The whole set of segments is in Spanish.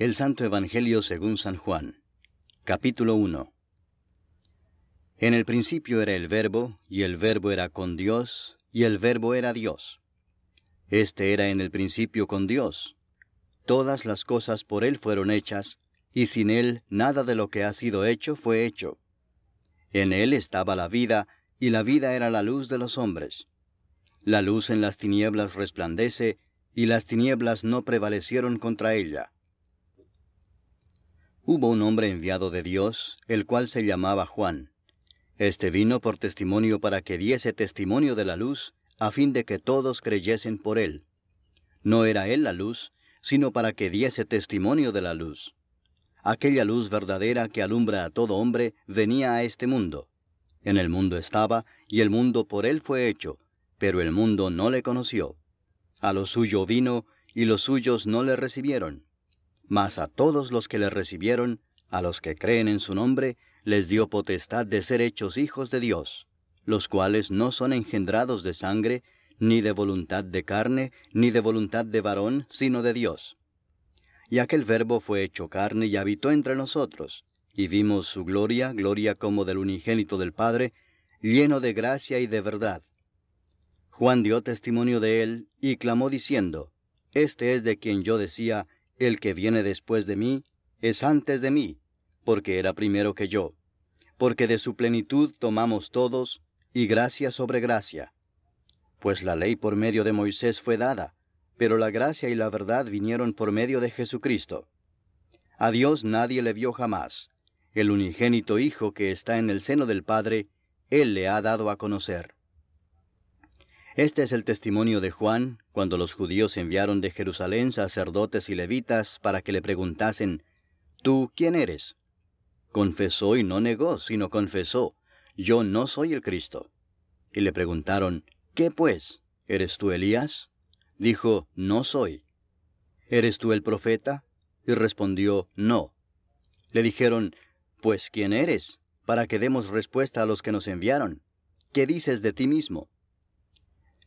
El Santo Evangelio según San Juan. Capítulo 1. En el principio era el Verbo, y el Verbo era con Dios, y el Verbo era Dios. Este era en el principio con Dios. Todas las cosas por Él fueron hechas, y sin Él nada de lo que ha sido hecho fue hecho. En Él estaba la vida, y la vida era la luz de los hombres. La luz en las tinieblas resplandece, y las tinieblas no prevalecieron contra ella. Hubo un hombre enviado de Dios, el cual se llamaba Juan. Este vino por testimonio para que diese testimonio de la luz, a fin de que todos creyesen por él. No era él la luz, sino para que diese testimonio de la luz. Aquella luz verdadera que alumbra a todo hombre venía a este mundo. En el mundo estaba, y el mundo por él fue hecho, pero el mundo no le conoció. A lo suyo vino, y los suyos no le recibieron. Mas a todos los que le recibieron, a los que creen en su nombre, les dio potestad de ser hechos hijos de Dios, los cuales no son engendrados de sangre, ni de voluntad de carne, ni de voluntad de varón, sino de Dios. Y aquel Verbo fue hecho carne y habitó entre nosotros, y vimos su gloria, gloria como del unigénito del Padre, lleno de gracia y de verdad. Juan dio testimonio de él, y clamó diciendo, Este es de quien yo decía, el que viene después de mí, es antes de mí, porque era primero que yo. Porque de su plenitud tomamos todos, y gracia sobre gracia. Pues la ley por medio de Moisés fue dada, pero la gracia y la verdad vinieron por medio de Jesucristo. A Dios nadie le vio jamás. El unigénito Hijo que está en el seno del Padre, Él le ha dado a conocer. Este es el testimonio de Juan, cuando los judíos enviaron de Jerusalén sacerdotes y levitas para que le preguntasen, ¿Tú quién eres? Confesó y no negó, sino confesó, Yo no soy el Cristo. Y le preguntaron, ¿Qué pues? ¿Eres tú Elías? Dijo, No soy. ¿Eres tú el profeta? Y respondió, No. Le dijeron, Pues ¿quién eres? Para que demos respuesta a los que nos enviaron. ¿Qué dices de ti mismo?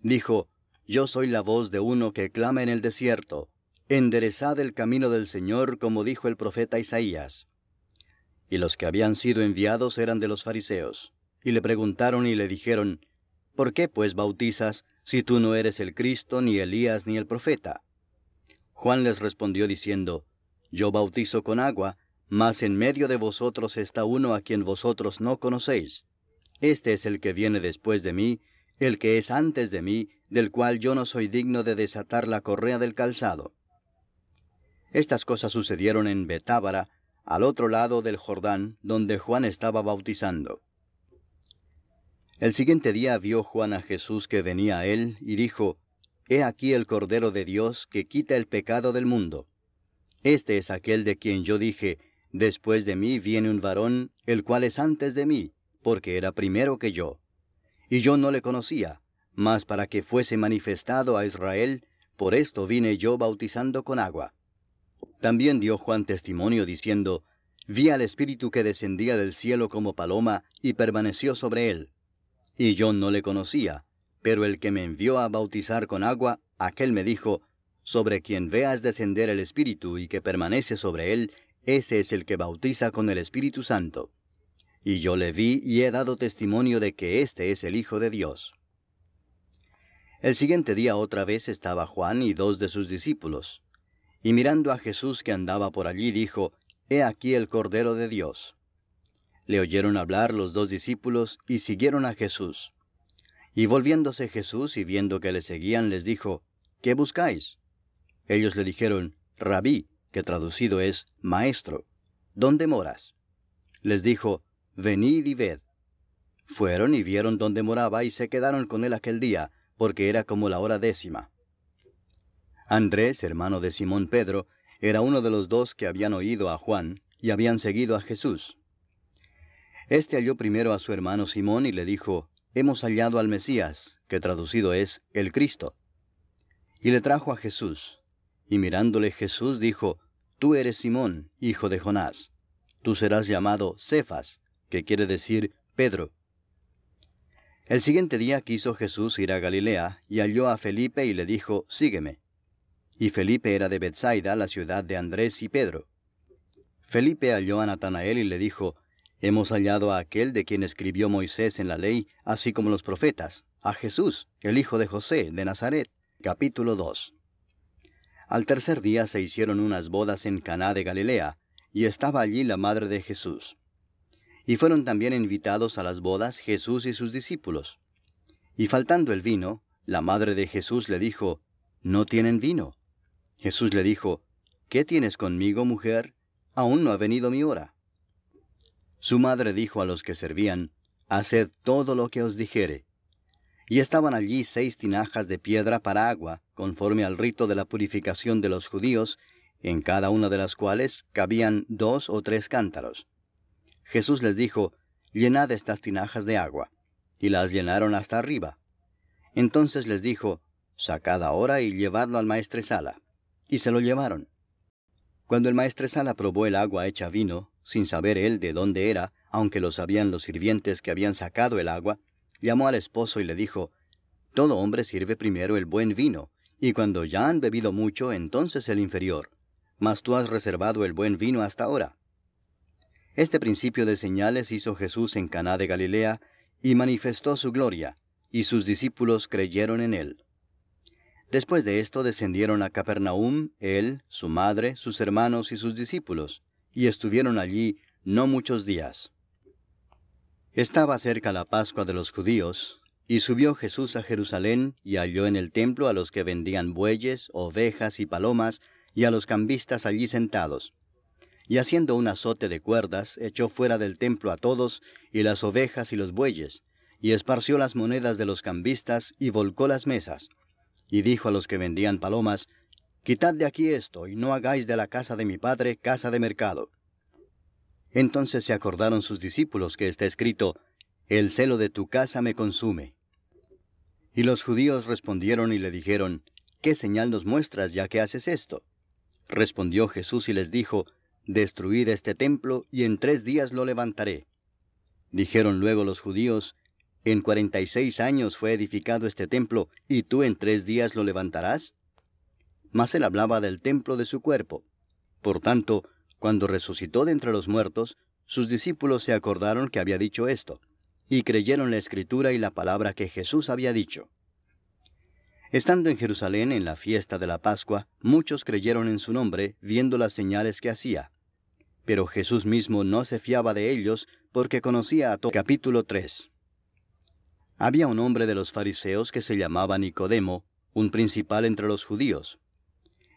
Dijo, Yo soy la voz de uno que clama en el desierto, enderezad el camino del Señor, como dijo el profeta Isaías. Y los que habían sido enviados eran de los fariseos, y le preguntaron y le dijeron, ¿Por qué pues bautizas, si tú no eres el Cristo, ni Elías, ni el profeta? Juan les respondió diciendo, Yo bautizo con agua, mas en medio de vosotros está uno a quien vosotros no conocéis. Este es el que viene después de mí, el que es antes de mí, del cual yo no soy digno de desatar la correa del calzado. Estas cosas sucedieron en Betábara, al otro lado del Jordán, donde Juan estaba bautizando. El siguiente día vio Juan a Jesús que venía a él, y dijo, He aquí el Cordero de Dios que quita el pecado del mundo. Este es aquel de quien yo dije, Después de mí viene un varón, el cual es antes de mí, porque era primero que yo. Y yo no le conocía, mas para que fuese manifestado a Israel, por esto vine yo bautizando con agua. También dio Juan testimonio diciendo, Vi al Espíritu que descendía del cielo como paloma, y permaneció sobre él. Y yo no le conocía, pero el que me envió a bautizar con agua, aquel me dijo, Sobre quien veas descender el Espíritu y que permanece sobre él, ese es el que bautiza con el Espíritu Santo. Y yo le vi y he dado testimonio de que éste es el Hijo de Dios. El siguiente día otra vez estaba Juan y 2 de sus discípulos. Y mirando a Jesús que andaba por allí, dijo, He aquí el Cordero de Dios. Le oyeron hablar los 2 discípulos y siguieron a Jesús. Y volviéndose Jesús y viendo que le seguían, les dijo, ¿Qué buscáis? Ellos le dijeron, Rabí, que traducido es Maestro, ¿dónde moras? Les dijo, Venid y ved. Fueron y vieron dónde moraba y se quedaron con él aquel día, porque era como la hora 10. Andrés, hermano de Simón Pedro, era uno de los 2 que habían oído a Juan y habían seguido a Jesús. Este halló primero a su hermano Simón y le dijo, Hemos hallado al Mesías, que traducido es el Cristo. Y le trajo a Jesús. Y mirándole Jesús dijo, Tú eres Simón, hijo de Jonás. Tú serás llamado Cefas, que quiere decir Pedro. El siguiente día quiso Jesús ir a Galilea, y halló a Felipe y le dijo, Sígueme. y Felipe era de Bethsaida, la ciudad de Andrés y Pedro. Felipe halló a Natanael y le dijo, «Hemos hallado a aquel de quien escribió Moisés en la ley, así como los profetas, a Jesús, el hijo de José, de Nazaret». Capítulo 2. Al tercer día se hicieron unas bodas en Caná de Galilea, y estaba allí la madre de Jesús. Y fueron también invitados a las bodas Jesús y sus discípulos. Y faltando el vino, la madre de Jesús le dijo, «¿No tienen vino?». Jesús le dijo, «¿Qué tienes conmigo, mujer? Aún no ha venido mi hora». Su madre dijo a los que servían, «Haced todo lo que os dijere». Y estaban allí 6 tinajas de piedra para agua, conforme al rito de la purificación de los judíos, en cada una de las cuales cabían 2 o 3 cántaros. Jesús les dijo, «Llenad estas tinajas de agua». Y las llenaron hasta arriba. Entonces les dijo, «Sacad ahora y llevadlo al maestresala». Y se lo llevaron. Cuando el maestresala probó el agua hecha vino, sin saber él de dónde era, aunque lo sabían los sirvientes que habían sacado el agua, llamó al esposo y le dijo, «Todo hombre sirve primero el buen vino, y cuando ya han bebido mucho, entonces el inferior. Mas tú has reservado el buen vino hasta ahora». Este principio de señales hizo Jesús en Caná de Galilea, y manifestó su gloria, y sus discípulos creyeron en él. Después de esto descendieron a Capernaum, él, su madre, sus hermanos y sus discípulos, y estuvieron allí no muchos días. Estaba cerca la Pascua de los judíos, y subió Jesús a Jerusalén, y halló en el templo a los que vendían bueyes, ovejas y palomas, y a los cambistas allí sentados. Y haciendo un azote de cuerdas, echó fuera del templo a todos, y las ovejas y los bueyes, y esparció las monedas de los cambistas, y volcó las mesas. Y dijo a los que vendían palomas, «Quitad de aquí esto, y no hagáis de la casa de mi padre casa de mercado». Entonces se acordaron sus discípulos que está escrito, «El celo de tu casa me consume». Y los judíos respondieron y le dijeron, «¿Qué señal nos muestras ya que haces esto?». Respondió Jesús y les dijo, «Destruid este templo, y en 3 días lo levantaré». Dijeron luego los judíos, «¿En 46 años fue edificado este templo, y tú en 3 días lo levantarás?». Mas él hablaba del templo de su cuerpo. Por tanto, cuando resucitó de entre los muertos, sus discípulos se acordaron que había dicho esto, y creyeron la Escritura y la palabra que Jesús había dicho. Estando en Jerusalén en la fiesta de la Pascua, muchos creyeron en su nombre, viendo las señales que hacía. Pero Jesús mismo no se fiaba de ellos, porque conocía a todos. Capítulo 3. Había un hombre de los fariseos que se llamaba Nicodemo, un principal entre los judíos.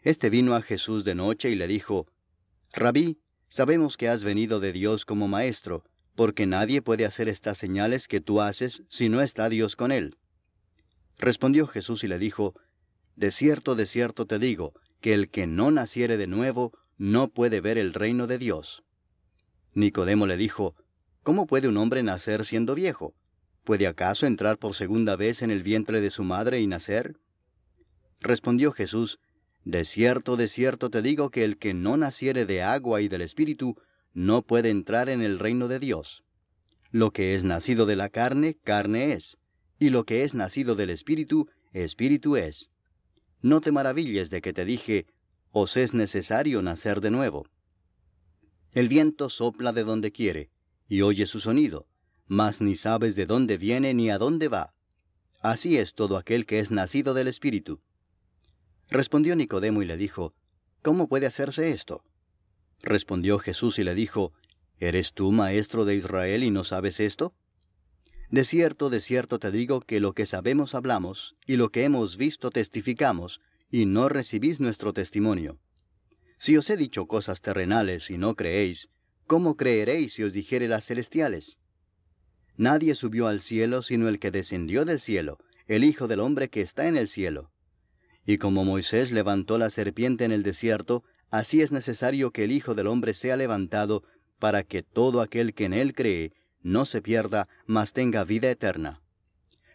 Este vino a Jesús de noche y le dijo, «Rabí, sabemos que has venido de Dios como maestro, porque nadie puede hacer estas señales que tú haces si no está Dios con él». Respondió Jesús y le dijo, de cierto te digo, que el que no naciere de nuevo no puede ver el reino de Dios». Nicodemo le dijo, «¿Cómo puede un hombre nacer siendo viejo? ¿Puede acaso entrar por segunda vez en el vientre de su madre y nacer?». Respondió Jesús, de cierto te digo que el que no naciere de agua y del Espíritu no puede entrar en el reino de Dios. Lo que es nacido de la carne, carne es, y lo que es nacido del Espíritu, Espíritu es. No te maravilles de que te dije, os es necesario nacer de nuevo. El viento sopla de donde quiere, y oye su sonido, mas ni sabes de dónde viene ni a dónde va. Así es todo aquel que es nacido del Espíritu. Respondió Nicodemo y le dijo, ¿cómo puede hacerse esto? Respondió Jesús y le dijo, ¿eres tú maestro de Israel y no sabes esto? De cierto te digo que lo que sabemos hablamos, y lo que hemos visto testificamos, y no recibís nuestro testimonio. Si os he dicho cosas terrenales y no creéis, ¿cómo creeréis si os dijere las celestiales? Nadie subió al cielo sino el que descendió del cielo, el Hijo del Hombre que está en el cielo. Y como Moisés levantó la serpiente en el desierto, así es necesario que el Hijo del Hombre sea levantado, para que todo aquel que en él cree no se pierda, mas tenga vida eterna.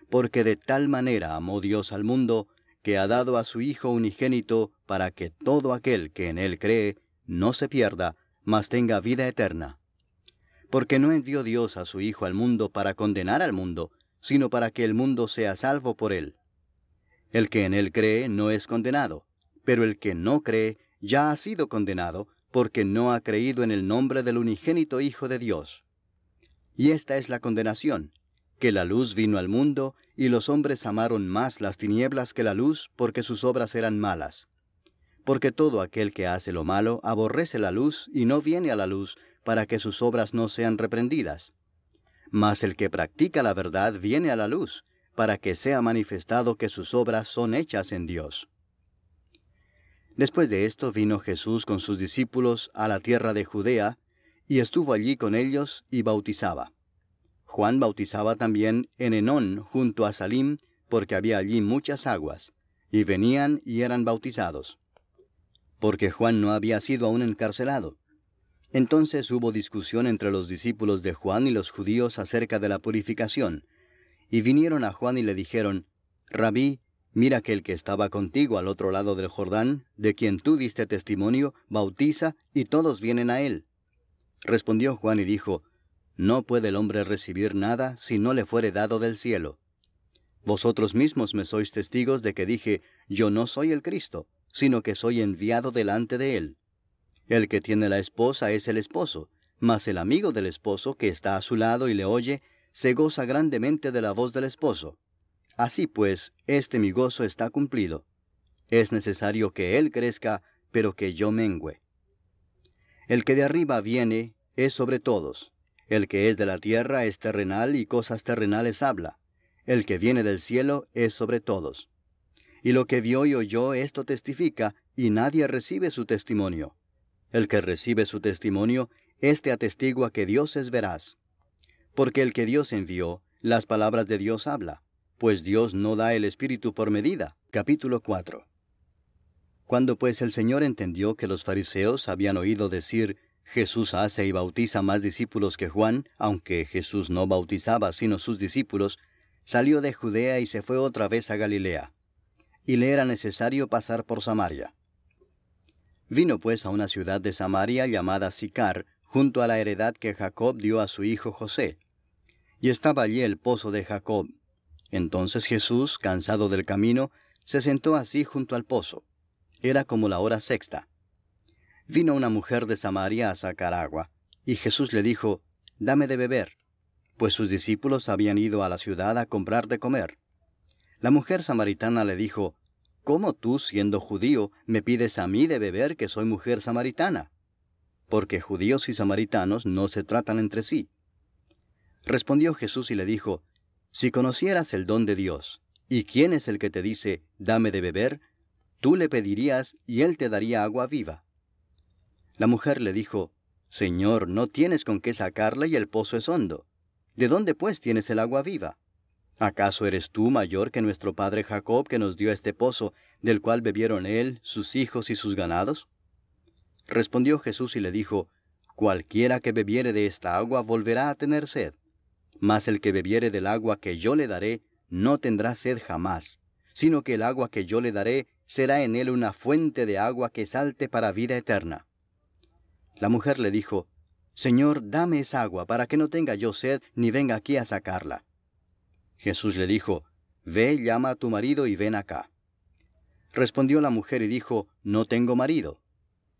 Porque de tal manera amó Dios al mundo, que ha dado a su Hijo unigénito, para que todo aquel que en él cree no se pierda, mas tenga vida eterna. Porque no envió Dios a su Hijo al mundo para condenar al mundo, sino para que el mundo sea salvo por él. El que en él cree no es condenado, pero el que no cree ya ha sido condenado, porque no ha creído en el nombre del unigénito Hijo de Dios. Y esta es la condenación, que la luz vino al mundo, y los hombres amaron más las tinieblas que la luz, porque sus obras eran malas. Porque todo aquel que hace lo malo aborrece la luz, y no viene a la luz, para que sus obras no sean reprendidas. Mas el que practica la verdad viene a la luz, para que sea manifestado que sus obras son hechas en Dios. Después de esto vino Jesús con sus discípulos a la tierra de Judea, y estuvo allí con ellos y bautizaba. Juan bautizaba también en Enón junto a Salim, porque había allí muchas aguas, y venían y eran bautizados. Porque Juan no había sido aún encarcelado. Entonces hubo discusión entre los discípulos de Juan y los judíos acerca de la purificación, y vinieron a Juan y le dijeron, Rabí, mira que el que estaba contigo al otro lado del Jordán, de quien tú diste testimonio, bautiza, y todos vienen a él. Respondió Juan y dijo, No puede el hombre recibir nada si no le fuere dado del cielo. Vosotros mismos me sois testigos de que dije, Yo no soy el Cristo, sino que soy enviado delante de él. El que tiene la esposa es el esposo, mas el amigo del esposo que está a su lado y le oye, se goza grandemente de la voz del esposo. Así pues, mi gozo está cumplido. Es necesario que él crezca, pero que yo mengüe. El que de arriba viene es sobre todos. El que es de la tierra es terrenal y cosas terrenales habla. El que viene del cielo es sobre todos. Y lo que vio y oyó esto testifica, y nadie recibe su testimonio. El que recibe su testimonio, éste atestigua que Dios es veraz. Porque el que Dios envió, las palabras de Dios habla, pues Dios no da el Espíritu por medida. Capítulo 4. Cuando pues el Señor entendió que los fariseos habían oído decir, Jesús hace y bautiza más discípulos que Juan, aunque Jesús no bautizaba sino sus discípulos, salió de Judea y se fue otra vez a Galilea. Y le era necesario pasar por Samaria. Vino pues a una ciudad de Samaria llamada Sicar, junto a la heredad que Jacob dio a su hijo José. Y estaba allí el pozo de Jacob. Entonces Jesús, cansado del camino, se sentó así junto al pozo. Era como la hora sexta. Vino una mujer de Samaria a sacar agua, y Jesús le dijo, Dame de beber, pues sus discípulos habían ido a la ciudad a comprar de comer. La mujer samaritana le dijo, ¿Cómo tú, siendo judío, me pides a mí de beber que soy mujer samaritana? Porque judíos y samaritanos no se tratan entre sí. Respondió Jesús y le dijo, Si conocieras el don de Dios, y quién es el que te dice, Dame de beber, tú le pedirías y él te daría agua viva. La mujer le dijo, Señor, no tienes con qué sacarla y el pozo es hondo. ¿De dónde pues tienes el agua viva? ¿Acaso eres tú mayor que nuestro padre Jacob, que nos dio este pozo, del cual bebieron él, sus hijos y sus ganados? Respondió Jesús y le dijo, Cualquiera que bebiere de esta agua volverá a tener sed. Mas el que bebiere del agua que yo le daré, no tendrá sed jamás, sino que el agua que yo le daré será en él una fuente de agua que salte para vida eterna. La mujer le dijo, Señor, dame esa agua, para que no tenga yo sed, ni venga aquí a sacarla. Jesús le dijo, Ve, llama a tu marido y ven acá. Respondió la mujer y dijo, No tengo marido.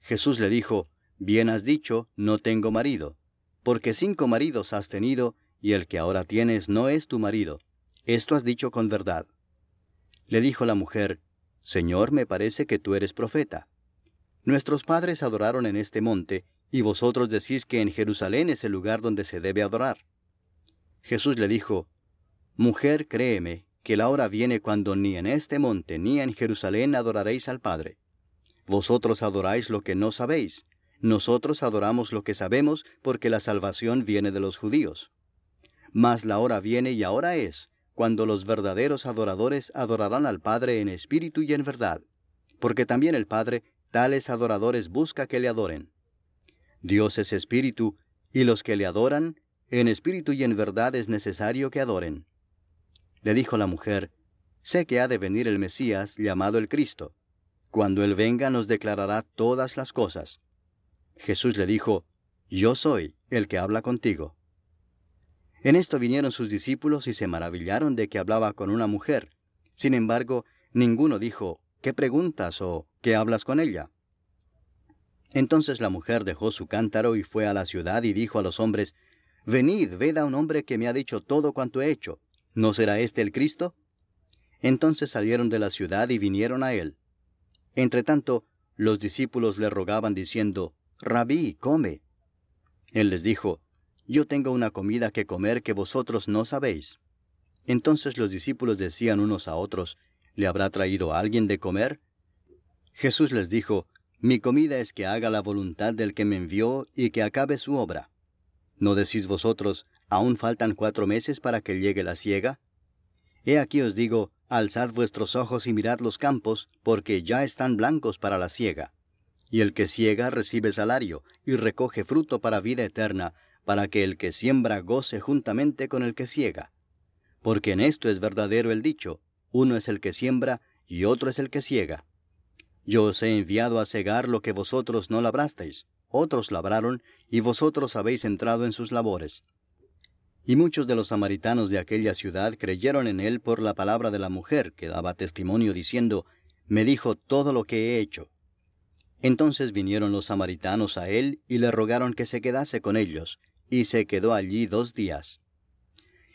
Jesús le dijo, Bien has dicho, no tengo marido, porque 5 maridos has tenido, y el que ahora tienes no es tu marido. Esto has dicho con verdad. Le dijo la mujer, Señor, me parece que tú eres profeta. Nuestros padres adoraron en este monte, y vosotros decís que en Jerusalén es el lugar donde se debe adorar. Jesús le dijo, Mujer, créeme, que la hora viene cuando ni en este monte ni en Jerusalén adoraréis al Padre. Vosotros adoráis lo que no sabéis, nosotros adoramos lo que sabemos, porque la salvación viene de los judíos. Mas la hora viene y ahora es, cuando los verdaderos adoradores adorarán al Padre en espíritu y en verdad, porque también el Padre tales adoradores busca que le adoren. Dios es espíritu, y los que le adoran, en espíritu y en verdad es necesario que adoren. Le dijo la mujer, Sé que ha de venir el Mesías, llamado el Cristo. Cuando Él venga nos declarará todas las cosas. Jesús le dijo, Yo soy el que habla contigo. En esto vinieron sus discípulos y se maravillaron de que hablaba con una mujer. Sin embargo, ninguno dijo, ¿qué preguntas o qué hablas con ella? Entonces la mujer dejó su cántaro y fue a la ciudad y dijo a los hombres, Venid, ved a un hombre que me ha dicho todo cuanto he hecho. ¿No será este el Cristo? Entonces salieron de la ciudad y vinieron a él. Entretanto, los discípulos le rogaban diciendo, Rabí, come. Él les dijo, Yo tengo una comida que comer que vosotros no sabéis. Entonces los discípulos decían unos a otros, ¿le habrá traído alguien de comer? Jesús les dijo, Mi comida es que haga la voluntad del que me envió y que acabe su obra. ¿No decís vosotros, aún faltan 4 meses para que llegue la siega? He aquí os digo, alzad vuestros ojos y mirad los campos, porque ya están blancos para la siega. Y el que siega recibe salario, y recoge fruto para vida eterna, para que el que siembra goce juntamente con el que siega. Porque en esto es verdadero el dicho, uno es el que siembra, y otro es el que siega. Yo os he enviado a segar lo que vosotros no labrasteis, otros labraron, y vosotros habéis entrado en sus labores. Y muchos de los samaritanos de aquella ciudad creyeron en él por la palabra de la mujer, que daba testimonio diciendo, Me dijo todo lo que he hecho. Entonces vinieron los samaritanos a él, y le rogaron que se quedase con ellos, y se quedó allí 2 días.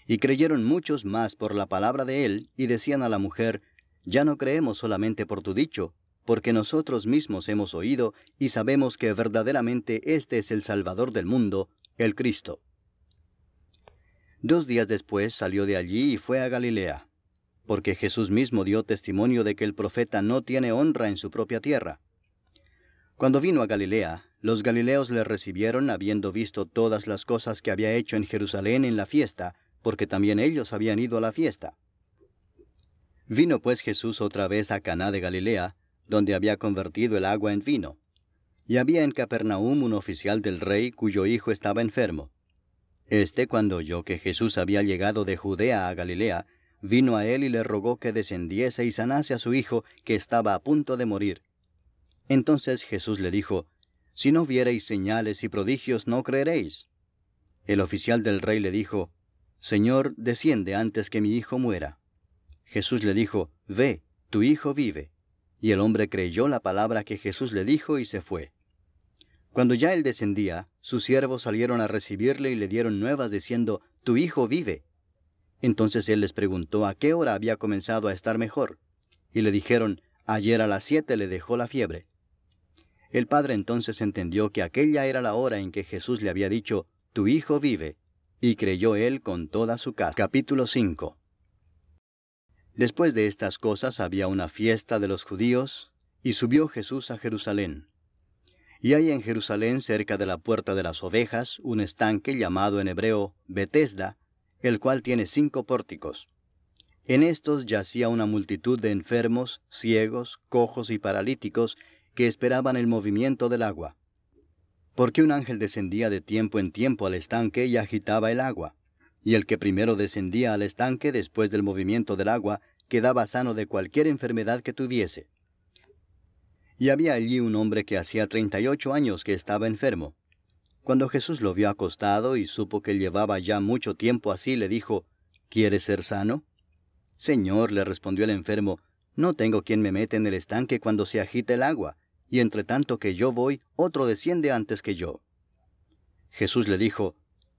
Y creyeron muchos más por la palabra de él, y decían a la mujer, Ya no creemos solamente por tu dicho, porque nosotros mismos hemos oído, y sabemos que verdaderamente este es el Salvador del mundo, el Cristo. 2 días después salió de allí y fue a Galilea, porque Jesús mismo dio testimonio de que el profeta no tiene honra en su propia tierra. Cuando vino a Galilea, los galileos le recibieron habiendo visto todas las cosas que había hecho en Jerusalén en la fiesta, porque también ellos habían ido a la fiesta. Vino pues Jesús otra vez a Caná de Galilea, donde había convertido el agua en vino. Y había en Capernaum un oficial del rey cuyo hijo estaba enfermo. Cuando oyó que Jesús había llegado de Judea a Galilea, vino a él y le rogó que descendiese y sanase a su hijo, que estaba a punto de morir. Entonces Jesús le dijo, Si no viereis señales y prodigios, no creeréis. El oficial del rey le dijo, Señor, desciende antes que mi hijo muera. Jesús le dijo, Ve, tu hijo vive. Y el hombre creyó la palabra que Jesús le dijo y se fue. Cuando ya él descendía, sus siervos salieron a recibirle y le dieron nuevas diciendo, Tu hijo vive. Entonces él les preguntó a qué hora había comenzado a estar mejor. Y le dijeron, Ayer a las 7 le dejó la fiebre. El padre entonces entendió que aquella era la hora en que Jesús le había dicho, Tu hijo vive, y creyó él con toda su casa. Capítulo 5. Después de estas cosas había una fiesta de los judíos, y subió Jesús a Jerusalén. Y hay en Jerusalén, cerca de la puerta de las ovejas, un estanque llamado en hebreo Betesda, el cual tiene 5 pórticos. En estos yacía una multitud de enfermos, ciegos, cojos y paralíticos, que esperaban el movimiento del agua. Porque un ángel descendía de tiempo en tiempo al estanque y agitaba el agua. Y el que primero descendía al estanque después del movimiento del agua, quedaba sano de cualquier enfermedad que tuviese. Y había allí un hombre que hacía 38 años que estaba enfermo. Cuando Jesús lo vio acostado y supo que llevaba ya mucho tiempo así, le dijo, ¿Quieres ser sano? Señor, le respondió el enfermo, no tengo quien me meta en el estanque cuando se agita el agua, y entre tanto que yo voy, otro desciende antes que yo. Jesús le dijo,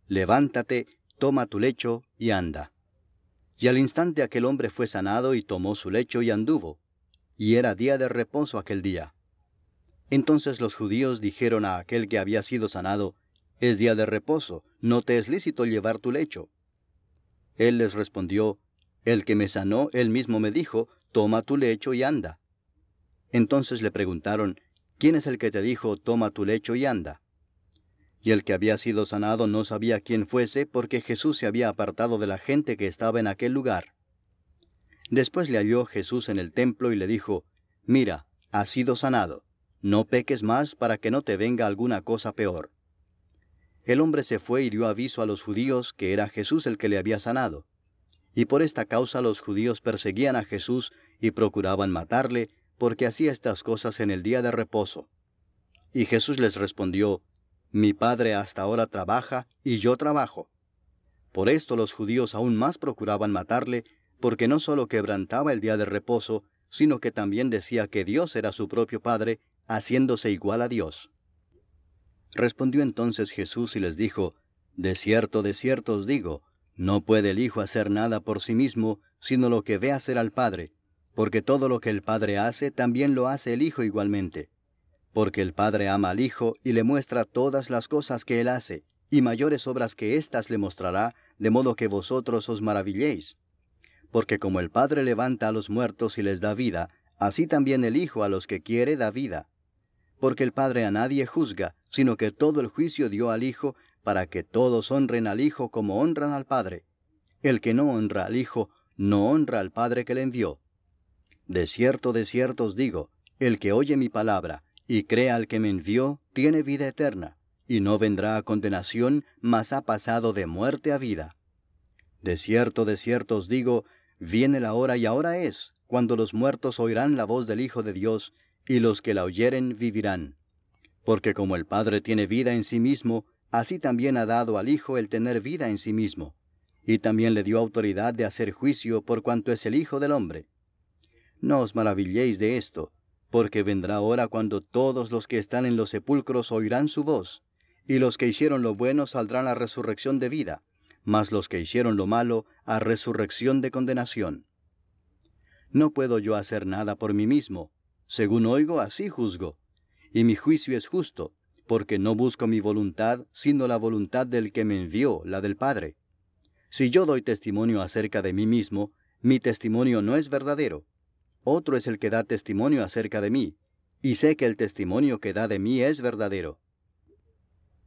Levántate, toma tu lecho y anda. Y al instante aquel hombre fue sanado y tomó su lecho y anduvo. Y era día de reposo aquel día. Entonces los judíos dijeron a aquel que había sido sanado, Es día de reposo, no te es lícito llevar tu lecho. Él les respondió, El que me sanó, él mismo me dijo, Toma tu lecho y anda. Entonces le preguntaron, ¿Quién es el que te dijo, toma tu lecho y anda? Y el que había sido sanado no sabía quién fuese, porque Jesús se había apartado de la gente que estaba en aquel lugar. Después le halló Jesús en el templo y le dijo, Mira, has sido sanado, no peques más para que no te venga alguna cosa peor. El hombre se fue y dio aviso a los judíos que era Jesús el que le había sanado. Y por esta causa los judíos perseguían a Jesús y procuraban matarle, porque hacía estas cosas en el día de reposo. Y Jesús les respondió, Mi Padre hasta ahora trabaja, y yo trabajo. Por esto los judíos aún más procuraban matarle, porque no solo quebrantaba el día de reposo, sino que también decía que Dios era su propio Padre, haciéndose igual a Dios. Respondió entonces Jesús y les dijo, de cierto os digo, no puede el Hijo hacer nada por sí mismo, sino lo que ve hacer al Padre, porque todo lo que el Padre hace, también lo hace el Hijo igualmente. Porque el Padre ama al Hijo y le muestra todas las cosas que Él hace, y mayores obras que éstas le mostrará, de modo que vosotros os maravilléis. Porque como el Padre levanta a los muertos y les da vida, así también el Hijo a los que quiere da vida. Porque el Padre a nadie juzga, sino que todo el juicio dio al Hijo, para que todos honren al Hijo como honran al Padre. El que no honra al Hijo, no honra al Padre que le envió. De cierto os digo, el que oye mi palabra, y cree al que me envió, tiene vida eterna, y no vendrá a condenación, mas ha pasado de muerte a vida. De cierto os digo, viene la hora y ahora es, cuando los muertos oirán la voz del Hijo de Dios, y los que la oyeren vivirán. Porque como el Padre tiene vida en sí mismo, así también ha dado al Hijo el tener vida en sí mismo, y también le dio autoridad de hacer juicio por cuanto es el Hijo del hombre. No os maravilléis de esto, porque vendrá hora cuando todos los que están en los sepulcros oirán su voz, y los que hicieron lo bueno saldrán a resurrección de vida, mas los que hicieron lo malo a resurrección de condenación. No puedo yo hacer nada por mí mismo, según oigo así juzgo, y mi juicio es justo, porque no busco mi voluntad, sino la voluntad del que me envió, la del Padre. Si yo doy testimonio acerca de mí mismo, mi testimonio no es verdadero. Otro es el que da testimonio acerca de mí, y sé que el testimonio que da de mí es verdadero.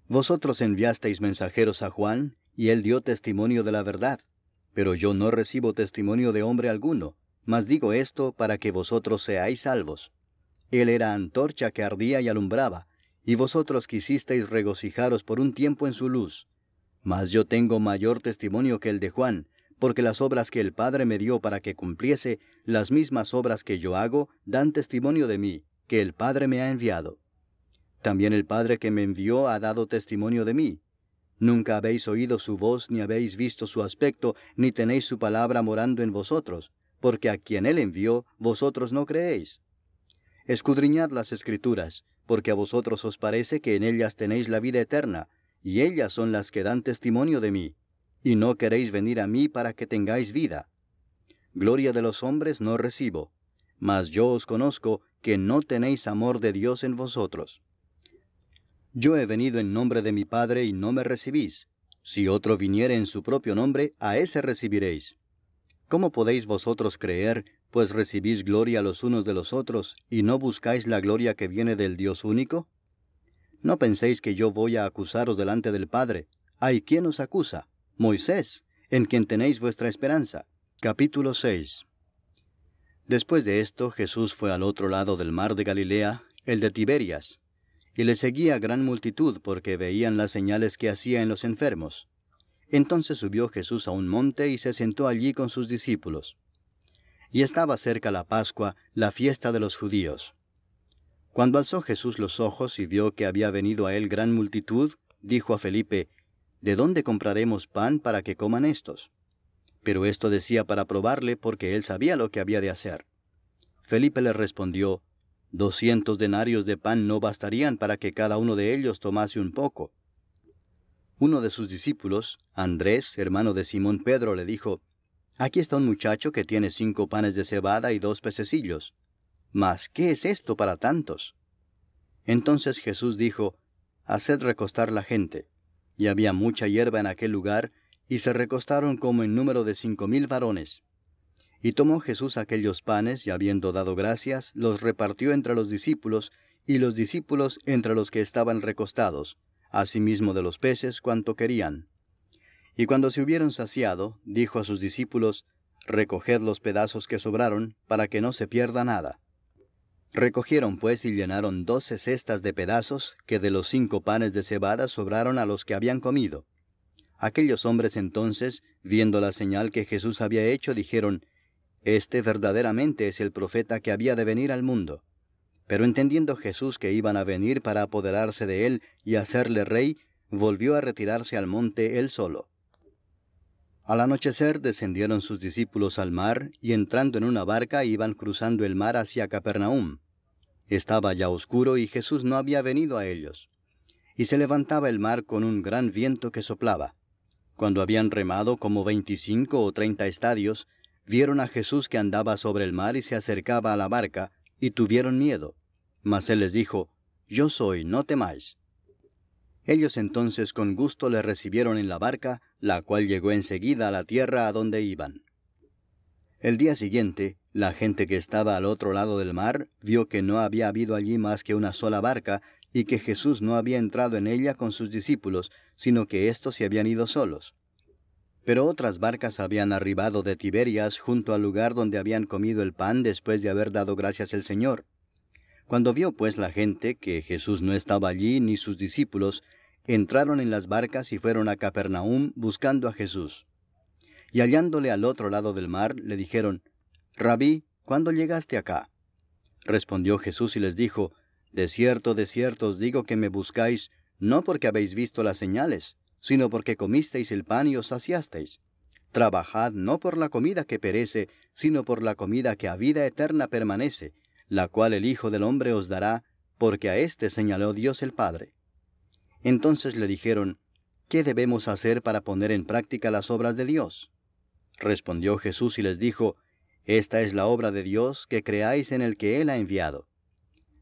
Vosotros enviasteis mensajeros a Juan, y él dio testimonio de la verdad, pero yo no recibo testimonio de hombre alguno, mas digo esto para que vosotros seáis salvos. Él era antorcha que ardía y alumbraba, y vosotros quisisteis regocijaros por un tiempo en su luz. Mas yo tengo mayor testimonio que el de Juan, porque las obras que el Padre me dio para que cumpliese, las mismas obras que yo hago, dan testimonio de mí, que el Padre me ha enviado. También el Padre que me envió ha dado testimonio de mí. Nunca habéis oído su voz, ni habéis visto su aspecto, ni tenéis su palabra morando en vosotros, porque a quien él envió, vosotros no creéis. Escudriñad las Escrituras, porque a vosotros os parece que en ellas tenéis la vida eterna, y ellas son las que dan testimonio de mí, y no queréis venir a mí para que tengáis vida. Gloria de los hombres no recibo, mas yo os conozco que no tenéis amor de Dios en vosotros. Yo he venido en nombre de mi Padre y no me recibís. Si otro viniere en su propio nombre, a ese recibiréis. ¿Cómo podéis vosotros creer, pues recibís gloria los unos de los otros, y no buscáis la gloria que viene del Dios único? No penséis que yo voy a acusaros delante del Padre. ¿Hay quien os acusa? Moisés, en quien tenéis vuestra esperanza. Capítulo 6. Después de esto, Jesús fue al otro lado del mar de Galilea, el de Tiberias, y le seguía gran multitud porque veían las señales que hacía en los enfermos. Entonces subió Jesús a un monte y se sentó allí con sus discípulos. Y estaba cerca la Pascua, la fiesta de los judíos. Cuando alzó Jesús los ojos y vio que había venido a él gran multitud, dijo a Felipe, ¿de dónde compraremos pan para que coman estos? Pero esto decía para probarle, porque él sabía lo que había de hacer. Felipe le respondió, 200 denarios de pan no bastarían para que cada uno de ellos tomase un poco. Uno de sus discípulos, Andrés, hermano de Simón Pedro, le dijo, Aquí está un muchacho que tiene 5 panes de cebada y 2 pececillos. Mas, ¿qué es esto para tantos? Entonces Jesús dijo, Haced recostar la gente. Y había mucha hierba en aquel lugar, y se recostaron como en número de 5,000 varones. Y tomó Jesús aquellos panes, y habiendo dado gracias, los repartió entre los discípulos, y los discípulos entre los que estaban recostados, asimismo de los peces cuanto querían. Y cuando se hubieron saciado, dijo a sus discípulos, Recoged los pedazos que sobraron, para que no se pierda nada. Recogieron pues y llenaron 12 cestas de pedazos, que de los 5 panes de cebada sobraron a los que habían comido. Aquellos hombres entonces, viendo la señal que Jesús había hecho, dijeron, Este verdaderamente es el profeta que había de venir al mundo. Pero entendiendo Jesús que iban a venir para apoderarse de él y hacerle rey, volvió a retirarse al monte él solo. Al anochecer descendieron sus discípulos al mar, y entrando en una barca iban cruzando el mar hacia Capernaum. Estaba ya oscuro y Jesús no había venido a ellos. Y se levantaba el mar con un gran viento que soplaba. Cuando habían remado como 25 o 30 estadios, vieron a Jesús que andaba sobre el mar y se acercaba a la barca, y tuvieron miedo. Mas él les dijo: Yo soy, no temáis. Ellos entonces con gusto le recibieron en la barca, la cual llegó enseguida a la tierra a donde iban. El día siguiente, la gente que estaba al otro lado del mar vio que no había habido allí más que una sola barca, y que Jesús no había entrado en ella con sus discípulos, sino que éstos se habían ido solos. Pero otras barcas habían arribado de Tiberias junto al lugar donde habían comido el pan después de haber dado gracias al Señor. Cuando vio pues la gente que Jesús no estaba allí ni sus discípulos, entraron en las barcas y fueron a Capernaum buscando a Jesús. Y hallándole al otro lado del mar, le dijeron: Rabí, ¿cuándo llegaste acá? Respondió Jesús y les dijo: de cierto os digo que me buscáis, no porque habéis visto las señales, sino porque comisteis el pan y os saciasteis. Trabajad no por la comida que perece, sino por la comida que a vida eterna permanece, la cual el Hijo del Hombre os dará, porque a éste señaló Dios el Padre. Entonces le dijeron: ¿qué debemos hacer para poner en práctica las obras de Dios? Respondió Jesús y les dijo: esta es la obra de Dios, que creáis en el que Él ha enviado.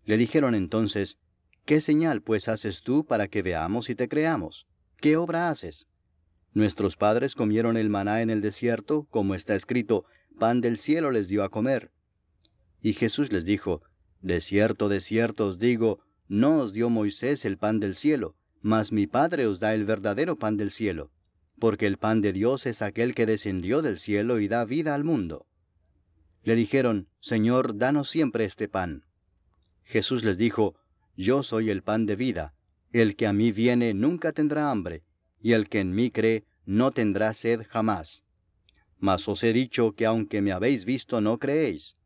Le dijeron entonces: ¿qué señal pues haces tú para que veamos y te creamos? ¿Qué obra haces? Nuestros padres comieron el maná en el desierto, como está escrito: pan del cielo les dio a comer. Y Jesús les dijo: de cierto os digo, no os dio Moisés el pan del cielo, mas mi Padre os da el verdadero pan del cielo, porque el pan de Dios es aquel que descendió del cielo y da vida al mundo. Le dijeron: Señor, danos siempre este pan. Jesús les dijo: yo soy el pan de vida. El que a mí viene nunca tendrá hambre, y el que en mí cree no tendrá sed jamás. Mas os he dicho que aunque me habéis visto no creéis.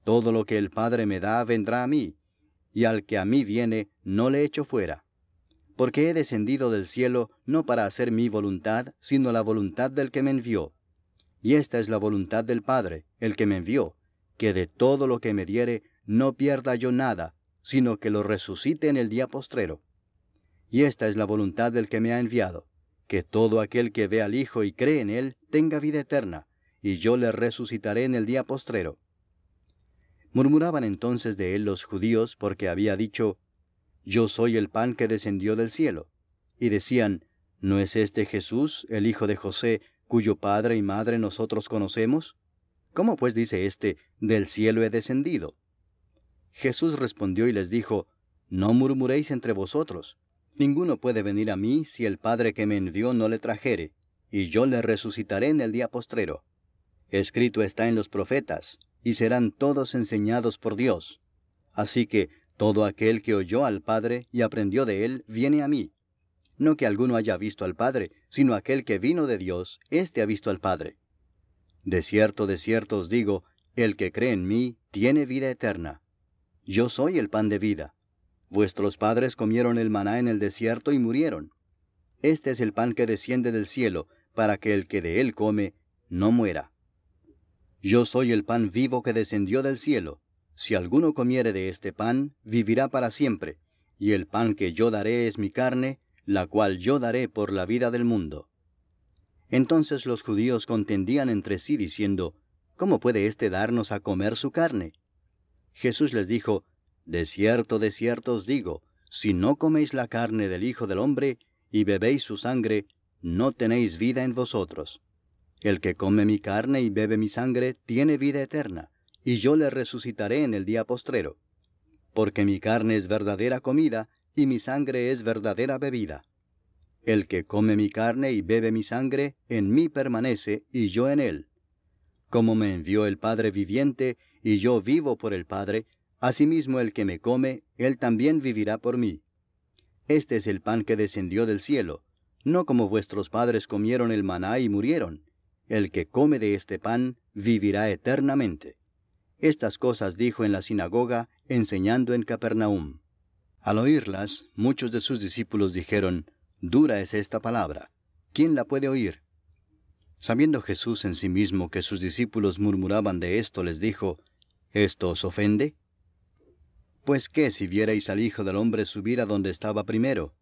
Todo lo que el Padre me da vendrá a mí, y al que a mí viene no le echo fuera. Porque he descendido del cielo no para hacer mi voluntad, sino la voluntad del que me envió. Y esta es la voluntad del Padre, el que me envió, que de todo lo que me diere no pierda yo nada, sino que lo resucite en el día postrero. Y esta es la voluntad del que me ha enviado, que todo aquel que ve al Hijo y cree en Él tenga vida eterna, y yo le resucitaré en el día postrero. Murmuraban entonces de él los judíos, porque había dicho: yo soy el pan que descendió del cielo. Y decían: ¿no es este Jesús, el hijo de José, cuyo padre y madre nosotros conocemos? ¿Cómo pues dice éste: del cielo he descendido? Jesús respondió y les dijo: no murmuréis entre vosotros. Ninguno puede venir a mí si el Padre que me envió no le trajere, y yo le resucitaré en el día postrero. Escrito está en los profetas: y serán todos enseñados por Dios. Así que todo aquel que oyó al Padre y aprendió de él, viene a mí. No que alguno haya visto al Padre, sino aquel que vino de Dios, éste ha visto al Padre. De cierto os digo, el que cree en mí tiene vida eterna. Yo soy el pan de vida. Vuestros padres comieron el maná en el desierto y murieron. Este es el pan que desciende del cielo, para que el que de él come no muera. Yo soy el pan vivo que descendió del cielo. Si alguno comiere de este pan, vivirá para siempre, y el pan que yo daré es mi carne, la cual yo daré por la vida del mundo. Entonces los judíos contendían entre sí, diciendo: ¿cómo puede éste darnos a comer su carne? Jesús les dijo: de cierto os digo, si no coméis la carne del Hijo del Hombre, y bebéis su sangre, no tenéis vida en vosotros. El que come mi carne y bebe mi sangre, tiene vida eterna, y yo le resucitaré en el día postrero. Porque mi carne es verdadera comida, y mi sangre es verdadera bebida. El que come mi carne y bebe mi sangre, en mí permanece, y yo en él. Como me envió el Padre viviente, y yo vivo por el Padre, asimismo el que me come, él también vivirá por mí. Este es el pan que descendió del cielo, no como vuestros padres comieron el maná y murieron. El que come de este pan vivirá eternamente. Estas cosas dijo en la sinagoga, enseñando en Capernaum. Al oírlas, muchos de sus discípulos dijeron: dura es esta palabra, ¿quién la puede oír? Sabiendo Jesús en sí mismo que sus discípulos murmuraban de esto, les dijo, ¿esto os ofende? Pues qué si vierais al Hijo del Hombre subir a donde estaba primero.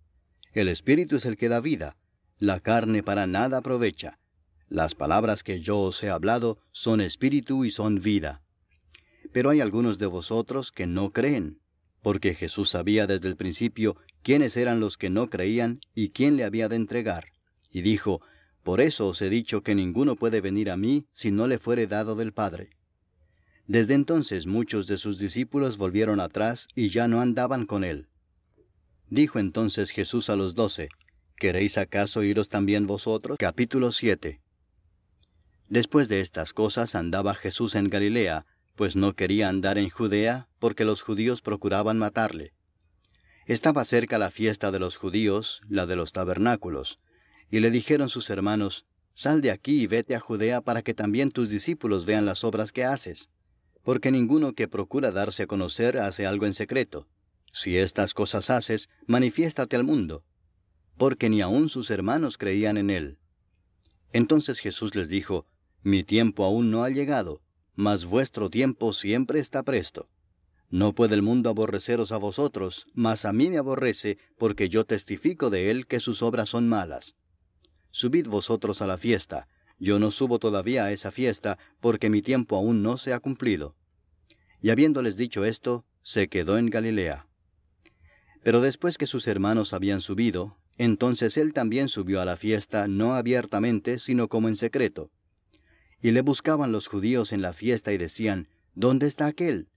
El Espíritu es el que da vida, la carne para nada aprovecha. Las palabras que yo os he hablado son espíritu y son vida. Pero hay algunos de vosotros que no creen, porque Jesús sabía desde el principio quiénes eran los que no creían y quién le había de entregar. Y dijo, por eso os he dicho que ninguno puede venir a mí si no le fuere dado del Padre. Desde entonces muchos de sus discípulos volvieron atrás y ya no andaban con él. Dijo entonces Jesús a los 12, ¿queréis acaso iros también vosotros? Capítulo 7. Después de estas cosas andaba Jesús en Galilea, pues no quería andar en Judea, porque los judíos procuraban matarle. Estaba cerca la fiesta de los judíos, la de los tabernáculos, y le dijeron sus hermanos, sal de aquí y vete a Judea para que también tus discípulos vean las obras que haces. Porque ninguno que procura darse a conocer hace algo en secreto. Si estas cosas haces, manifiéstate al mundo. Porque ni aun sus hermanos creían en él. Entonces Jesús les dijo, mi tiempo aún no ha llegado, mas vuestro tiempo siempre está presto. No puede el mundo aborreceros a vosotros, mas a mí me aborrece, porque yo testifico de él que sus obras son malas. Subid vosotros a la fiesta. Yo no subo todavía a esa fiesta, porque mi tiempo aún no se ha cumplido. Y habiéndoles dicho esto, se quedó en Galilea. Pero después que sus hermanos habían subido, entonces él también subió a la fiesta, no abiertamente, sino como en secreto. Y le buscaban los judíos en la fiesta y decían, ¿dónde está aquél?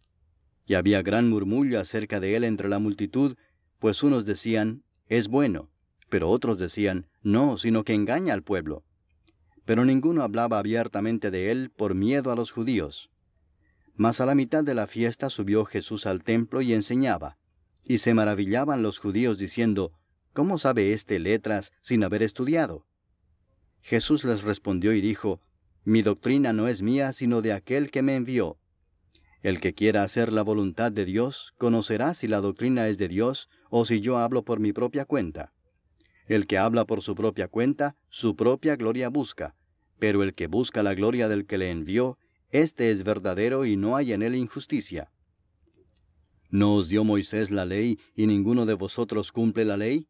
Y había gran murmullo acerca de él entre la multitud, pues unos decían, es bueno, pero otros decían, no, sino que engaña al pueblo. Pero ninguno hablaba abiertamente de él por miedo a los judíos. Mas a la mitad de la fiesta subió Jesús al templo y enseñaba. Y se maravillaban los judíos diciendo, ¿cómo sabe éste letras sin haber estudiado? Jesús les respondió y dijo, mi doctrina no es mía sino de aquel que me envió. El que quiera hacer la voluntad de Dios, conocerá si la doctrina es de Dios o si yo hablo por mi propia cuenta. El que habla por su propia cuenta, su propia gloria busca, pero el que busca la gloria del que le envió, éste es verdadero y no hay en él injusticia. ¿No os dio Moisés la ley y ninguno de vosotros cumple la ley?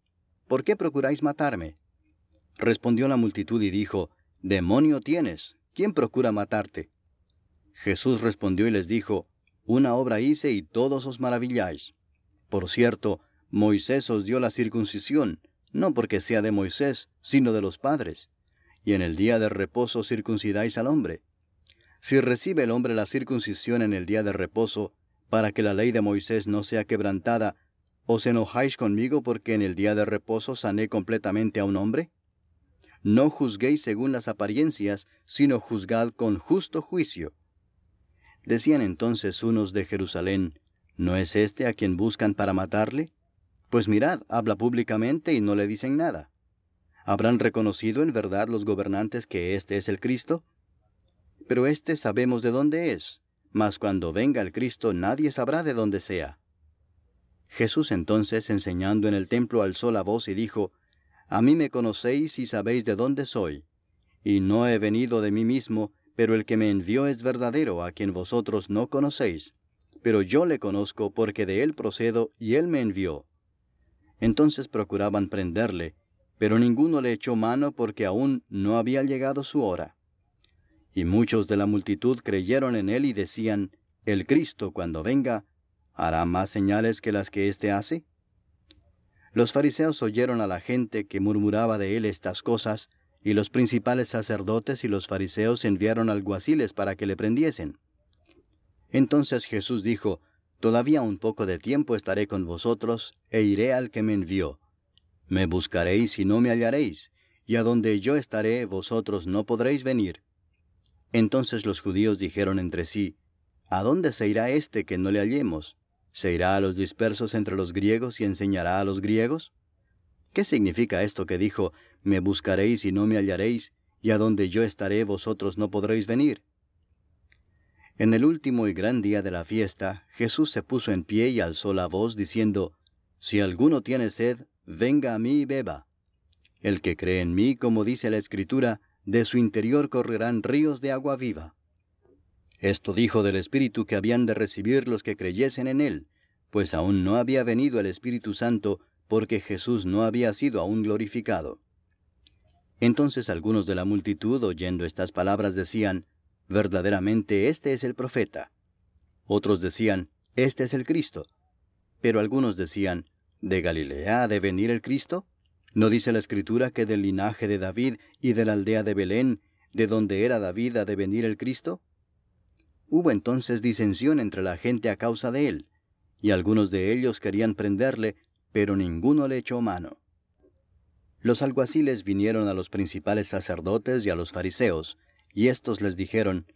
¿Por qué procuráis matarme? Respondió la multitud y dijo, demonio tienes, ¿quién procura matarte? Jesús respondió y les dijo, una obra hice y todos os maravilláis. Por cierto, Moisés os dio la circuncisión, no porque sea de Moisés, sino de los padres. Y en el día de reposo circuncidáis al hombre. Si recibe el hombre la circuncisión en el día de reposo, para que la ley de Moisés no sea quebrantada, ¿os enojáis conmigo porque en el día de reposo sané completamente a un hombre? No juzguéis según las apariencias, sino juzgad con justo juicio. Decían entonces unos de Jerusalén, ¿no es este a quien buscan para matarle? Pues mirad, habla públicamente y no le dicen nada. ¿Habrán reconocido en verdad los gobernantes que éste es el Cristo? Pero éste sabemos de dónde es, mas cuando venga el Cristo nadie sabrá de dónde sea. Jesús entonces, enseñando en el templo, alzó la voz y dijo, a mí me conocéis y sabéis de dónde soy. Y no he venido de mí mismo, pero el que me envió es verdadero, a quien vosotros no conocéis. Pero yo le conozco porque de él procedo y él me envió. Entonces procuraban prenderle, pero ninguno le echó mano porque aún no había llegado su hora. Y muchos de la multitud creyeron en él y decían, el Cristo, cuando venga, ¿hará más señales que las que éste hace? Los fariseos oyeron a la gente que murmuraba de él estas cosas, y los principales sacerdotes y los fariseos enviaron alguaciles para que le prendiesen. Entonces Jesús dijo, todavía un poco de tiempo estaré con vosotros, e iré al que me envió. Me buscaréis y no me hallaréis, y a donde yo estaré vosotros no podréis venir. Entonces los judíos dijeron entre sí, ¿a dónde se irá éste que no le hallemos? ¿Se irá a los dispersos entre los griegos y enseñará a los griegos? ¿Qué significa esto que dijo, me buscaréis y no me hallaréis, y a donde yo estaré vosotros no podréis venir? En el último y gran día de la fiesta, Jesús se puso en pie y alzó la voz, diciendo, si alguno tiene sed, venga a mí y beba. El que cree en mí, como dice la Escritura, de su interior correrán ríos de agua viva. Esto dijo del Espíritu que habían de recibir los que creyesen en él, pues aún no había venido el Espíritu Santo, porque Jesús no había sido aún glorificado. Entonces algunos de la multitud, oyendo estas palabras, decían, verdaderamente este es el profeta. Otros decían, este es el Cristo. Pero algunos decían, ¿de Galilea ha de venir el Cristo? ¿No dice la Escritura que del linaje de David y de la aldea de Belén, de donde era David, ha de venir el Cristo? Hubo entonces disensión entre la gente a causa de él, y algunos de ellos querían prenderle, pero ninguno le echó mano. Los alguaciles vinieron a los principales sacerdotes y a los fariseos, y éstos les dijeron,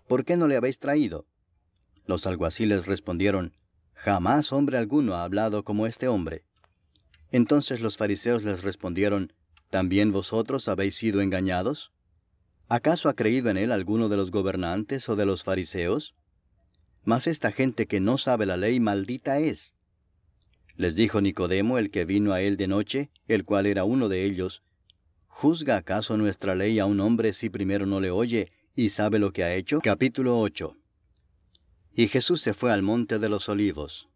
¿por qué no le habéis traído? Los alguaciles respondieron, jamás hombre alguno ha hablado como este hombre. Entonces los fariseos les respondieron, ¿también vosotros habéis sido engañados? ¿Acaso ha creído en él alguno de los gobernantes o de los fariseos? Mas esta gente que no sabe la ley, maldita es. Les dijo Nicodemo, el que vino a él de noche, el cual era uno de ellos, ¿juzga acaso nuestra ley a un hombre si primero no le oye y sabe lo que ha hecho? Capítulo 8. Y Jesús se fue al monte de los Olivos.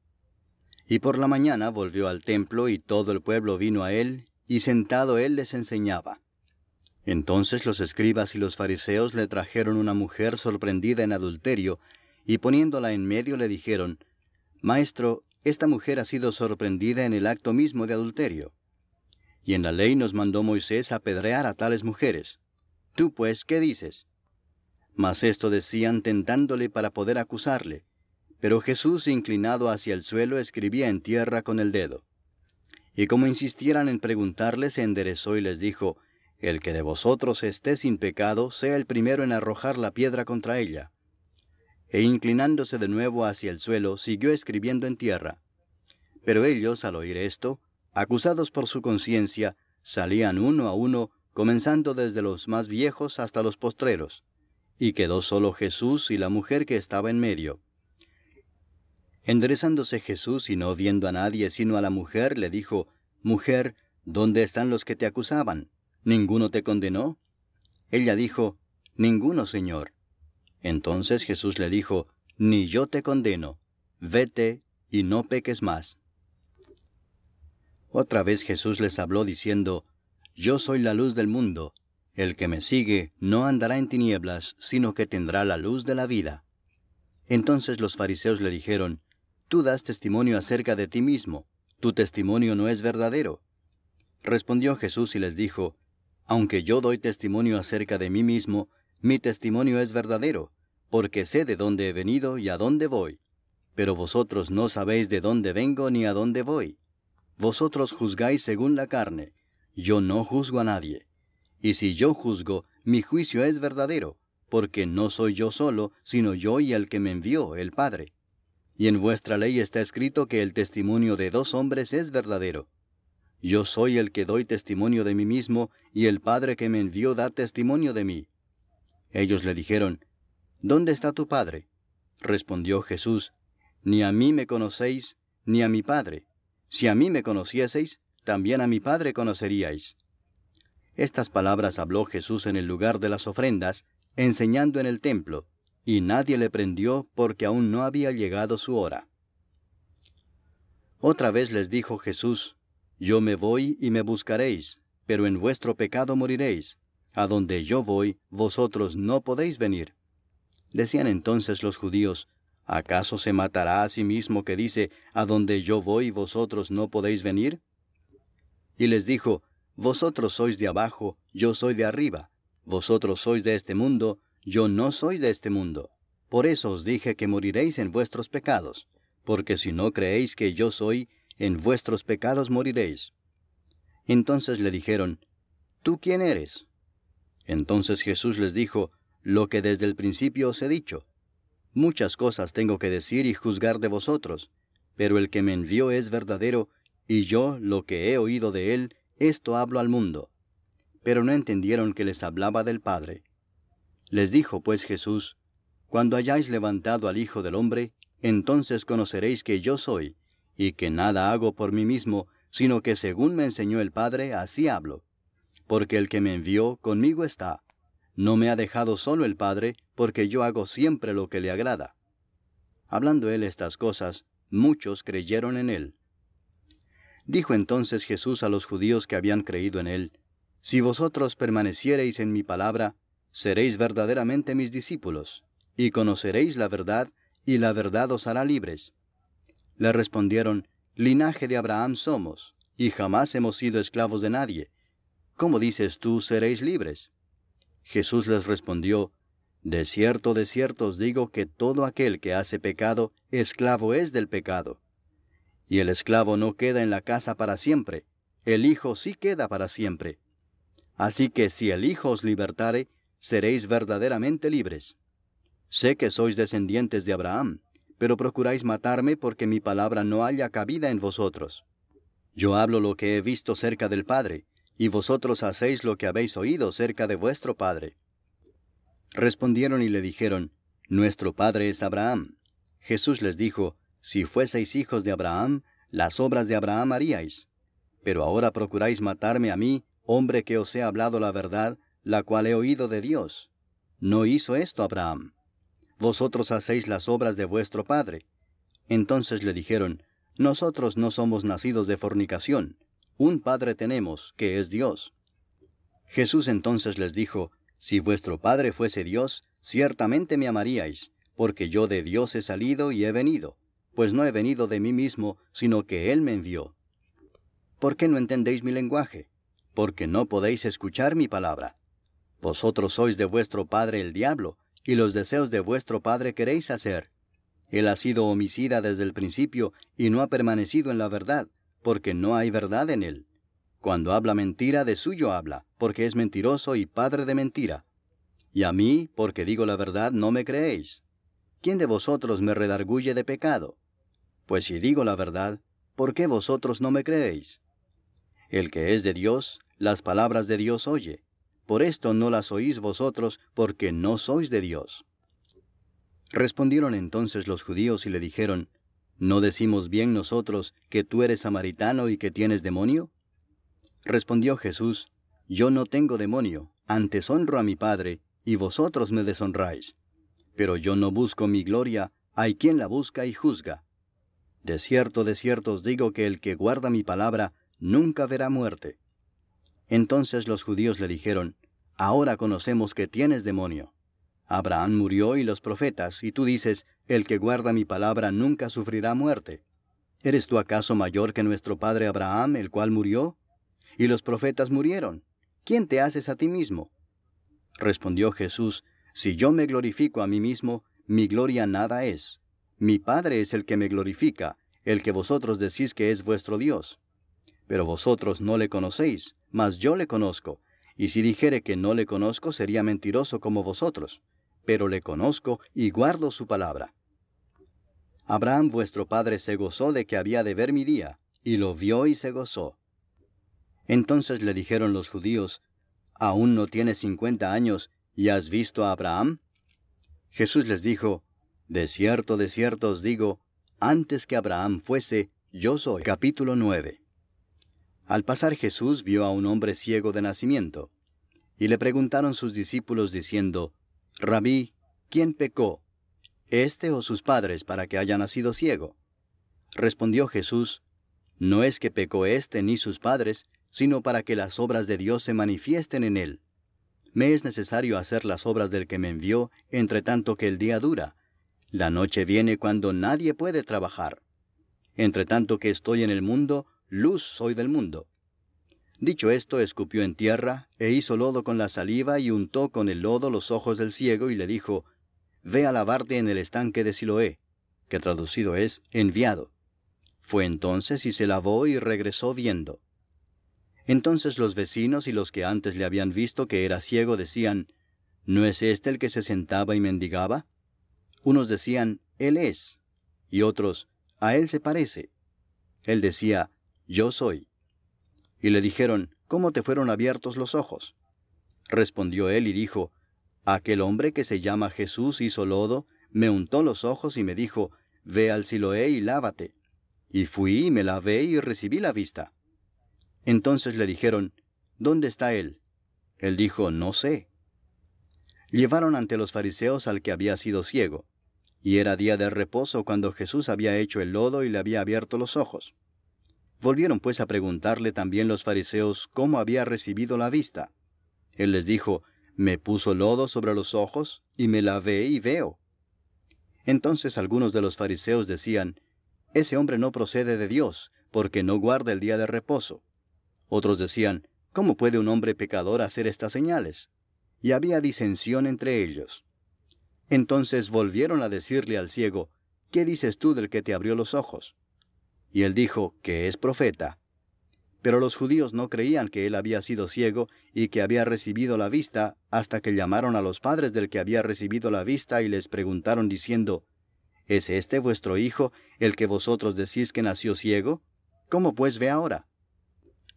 Y por la mañana volvió al templo, y todo el pueblo vino a él, y sentado él les enseñaba. Entonces los escribas y los fariseos le trajeron una mujer sorprendida en adulterio, y poniéndola en medio le dijeron, Maestro, esta mujer ha sido sorprendida en el acto mismo de adulterio. Y en la ley nos mandó Moisés apedrear a tales mujeres. Tú pues, ¿qué dices? Mas esto decían tentándole para poder acusarle. Pero Jesús, inclinado hacia el suelo, escribía en tierra con el dedo. Y como insistieran en preguntarle, se enderezó y les dijo, El que de vosotros esté sin pecado, sea el primero en arrojar la piedra contra ella. E inclinándose de nuevo hacia el suelo, siguió escribiendo en tierra. Pero ellos, al oír esto, acusados por su conciencia, salían uno a uno, comenzando desde los más viejos hasta los postreros. Y quedó solo Jesús y la mujer que estaba en medio. Enderezándose Jesús y no viendo a nadie sino a la mujer, le dijo, Mujer, ¿dónde están los que te acusaban? ¿Ninguno te condenó? Ella dijo, Ninguno, Señor. Entonces Jesús le dijo, Ni yo te condeno. Vete y no peques más. Otra vez Jesús les habló diciendo, Yo soy la luz del mundo. El que me sigue no andará en tinieblas, sino que tendrá la luz de la vida. Entonces los fariseos le dijeron, Tú das testimonio acerca de ti mismo, tu testimonio no es verdadero. Respondió Jesús y les dijo, Aunque yo doy testimonio acerca de mí mismo, mi testimonio es verdadero, porque sé de dónde he venido y a dónde voy. Pero vosotros no sabéis de dónde vengo ni a dónde voy. Vosotros juzgáis según la carne, yo no juzgo a nadie. Y si yo juzgo, mi juicio es verdadero, porque no soy yo solo, sino yo y el que me envió, el Padre. Y en vuestra ley está escrito que el testimonio de 2 hombres es verdadero. Yo soy el que doy testimonio de mí mismo, y el Padre que me envió da testimonio de mí. Ellos le dijeron, ¿Dónde está tu Padre? Respondió Jesús, Ni a mí me conocéis, ni a mi Padre. Si a mí me conocieseis, también a mi Padre conoceríais. Estas palabras habló Jesús en el lugar de las ofrendas, enseñando en el templo, y nadie le prendió porque aún no había llegado su hora. Otra vez les dijo Jesús, Yo me voy y me buscaréis, pero en vuestro pecado moriréis. A donde yo voy, vosotros no podéis venir. Decían entonces los judíos, ¿acaso se matará a sí mismo que dice, a donde yo voy, vosotros no podéis venir? Y les dijo, Vosotros sois de abajo, yo soy de arriba. Vosotros sois de este mundo, yo no soy de este mundo. Por eso os dije que moriréis en vuestros pecados, porque si no creéis que yo soy, en vuestros pecados moriréis. Entonces le dijeron, ¿Tú quién eres? Entonces Jesús les dijo, Lo que desde el principio os he dicho. Muchas cosas tengo que decir y juzgar de vosotros, pero el que me envió es verdadero, y yo, lo que he oído de él, esto hablo al mundo. Pero no entendieron que les hablaba del Padre. Les dijo pues Jesús, Cuando hayáis levantado al Hijo del Hombre, entonces conoceréis que yo soy, y que nada hago por mí mismo, sino que según me enseñó el Padre, así hablo. Porque el que me envió conmigo está, no me ha dejado solo el Padre, porque yo hago siempre lo que le agrada. Hablando él estas cosas, muchos creyeron en él. Dijo entonces Jesús a los judíos que habían creído en él: Si vosotros permaneciereis en mi palabra, seréis verdaderamente mis discípulos, y conoceréis la verdad, y la verdad os hará libres. Le respondieron: Linaje de Abraham somos, y jamás hemos sido esclavos de nadie. ¿Cómo dices tú, seréis libres? Jesús les respondió: de cierto os digo que todo aquel que hace pecado, esclavo es del pecado. Y el esclavo no queda en la casa para siempre, el Hijo sí queda para siempre. Así que si el Hijo os libertare, seréis verdaderamente libres. Sé que sois descendientes de Abraham, pero procuráis matarme porque mi palabra no haya cabida en vosotros. Yo hablo lo que he visto cerca del Padre, y vosotros hacéis lo que habéis oído cerca de vuestro padre. Respondieron y le dijeron: Nuestro padre es Abraham. Jesús les dijo: Si fueseis hijos de Abraham, las obras de Abraham haríais. Pero ahora procuráis matarme a mí, hombre que os he hablado la verdad, la cual he oído de Dios. No hizo esto Abraham. Vosotros hacéis las obras de vuestro padre. Entonces le dijeron: Nosotros no somos nacidos de fornicación. Un Padre tenemos, que es Dios. Jesús entonces les dijo: Si vuestro Padre fuese Dios, ciertamente me amaríais, porque yo de Dios he salido y he venido, pues no he venido de mí mismo, sino que Él me envió. ¿Por qué no entendéis mi lenguaje? Porque no podéis escuchar mi palabra. Vosotros sois de vuestro padre el diablo, y los deseos de vuestro padre queréis hacer. Él ha sido homicida desde el principio, y no ha permanecido en la verdad, porque no hay verdad en él. Cuando habla mentira, de suyo habla, porque es mentiroso y padre de mentira. Y a mí, porque digo la verdad, no me creéis. ¿Quién de vosotros me redarguye de pecado? Pues si digo la verdad, ¿por qué vosotros no me creéis? El que es de Dios, las palabras de Dios oye. Por esto no las oís vosotros, porque no sois de Dios. Respondieron entonces los judíos y le dijeron: ¿No decimos bien nosotros que tú eres samaritano y que tienes demonio? Respondió Jesús: Yo no tengo demonio, antes honro a mi Padre, y vosotros me deshonráis. Pero yo no busco mi gloria, hay quien la busca y juzga. De cierto os digo que el que guarda mi palabra nunca verá muerte. Entonces los judíos le dijeron: Ahora conocemos que tienes demonio. Abraham murió y los profetas, y tú dices: El que guarda mi palabra nunca sufrirá muerte. ¿Eres tú acaso mayor que nuestro padre Abraham, el cual murió? Y los profetas murieron. ¿Quién te haces a ti mismo? Respondió Jesús: Si yo me glorifico a mí mismo, mi gloria nada es. Mi Padre es el que me glorifica, el que vosotros decís que es vuestro Dios. Pero vosotros no le conocéis, mas yo le conozco, y si dijere que no le conozco sería mentiroso como vosotros, pero le conozco y guardo su palabra. Abraham vuestro padre se gozó de que había de ver mi día, y lo vio y se gozó. Entonces le dijeron los judíos: ¿Aún no tienes 50 años, y has visto a Abraham? Jesús les dijo: De cierto os digo, antes que Abraham fuese, yo soy. Capítulo 9. Al pasar Jesús vio a un hombre ciego de nacimiento, y le preguntaron sus discípulos diciendo: Rabí, ¿quién pecó, éste o sus padres, para que haya nacido ciego? Respondió Jesús: No es que pecó éste ni sus padres, sino para que las obras de Dios se manifiesten en él. Me es necesario hacer las obras del que me envió, entre tanto que el día dura. La noche viene cuando nadie puede trabajar. Entre tanto que estoy en el mundo, luz soy del mundo. Dicho esto, escupió en tierra, e hizo lodo con la saliva, y untó con el lodo los ojos del ciego, y le dijo: Ve a lavarte en el estanque de Siloé, que traducido es enviado. Fue entonces y se lavó y regresó viendo. Entonces los vecinos y los que antes le habían visto que era ciego decían: ¿No es este el que se sentaba y mendigaba? Unos decían: Él es, y otros: A él se parece. Él decía: Yo soy. Y le dijeron: ¿Cómo te fueron abiertos los ojos? Respondió él y dijo: Aquel hombre que se llama Jesús hizo lodo, me untó los ojos y me dijo: Ve al Siloé y lávate. Y fui y me lavé y recibí la vista. Entonces le dijeron: ¿Dónde está él? Él dijo: No sé. Llevaron ante los fariseos al que había sido ciego, y era día de reposo cuando Jesús había hecho el lodo y le había abierto los ojos. Volvieron pues a preguntarle también los fariseos cómo había recibido la vista. Él les dijo, me puso lodo sobre los ojos, y me lavé y veo. Entonces algunos de los fariseos decían, ese hombre no procede de Dios, porque no guarda el día de reposo. Otros decían, ¿cómo puede un hombre pecador hacer estas señales? Y había disensión entre ellos. Entonces volvieron a decirle al ciego, ¿qué dices tú del que te abrió los ojos? Y él dijo, que es profeta. Pero los judíos no creían que él había sido ciego y que había recibido la vista, hasta que llamaron a los padres del que había recibido la vista y les preguntaron diciendo, ¿es este vuestro hijo, el que vosotros decís que nació ciego? ¿Cómo pues ve ahora?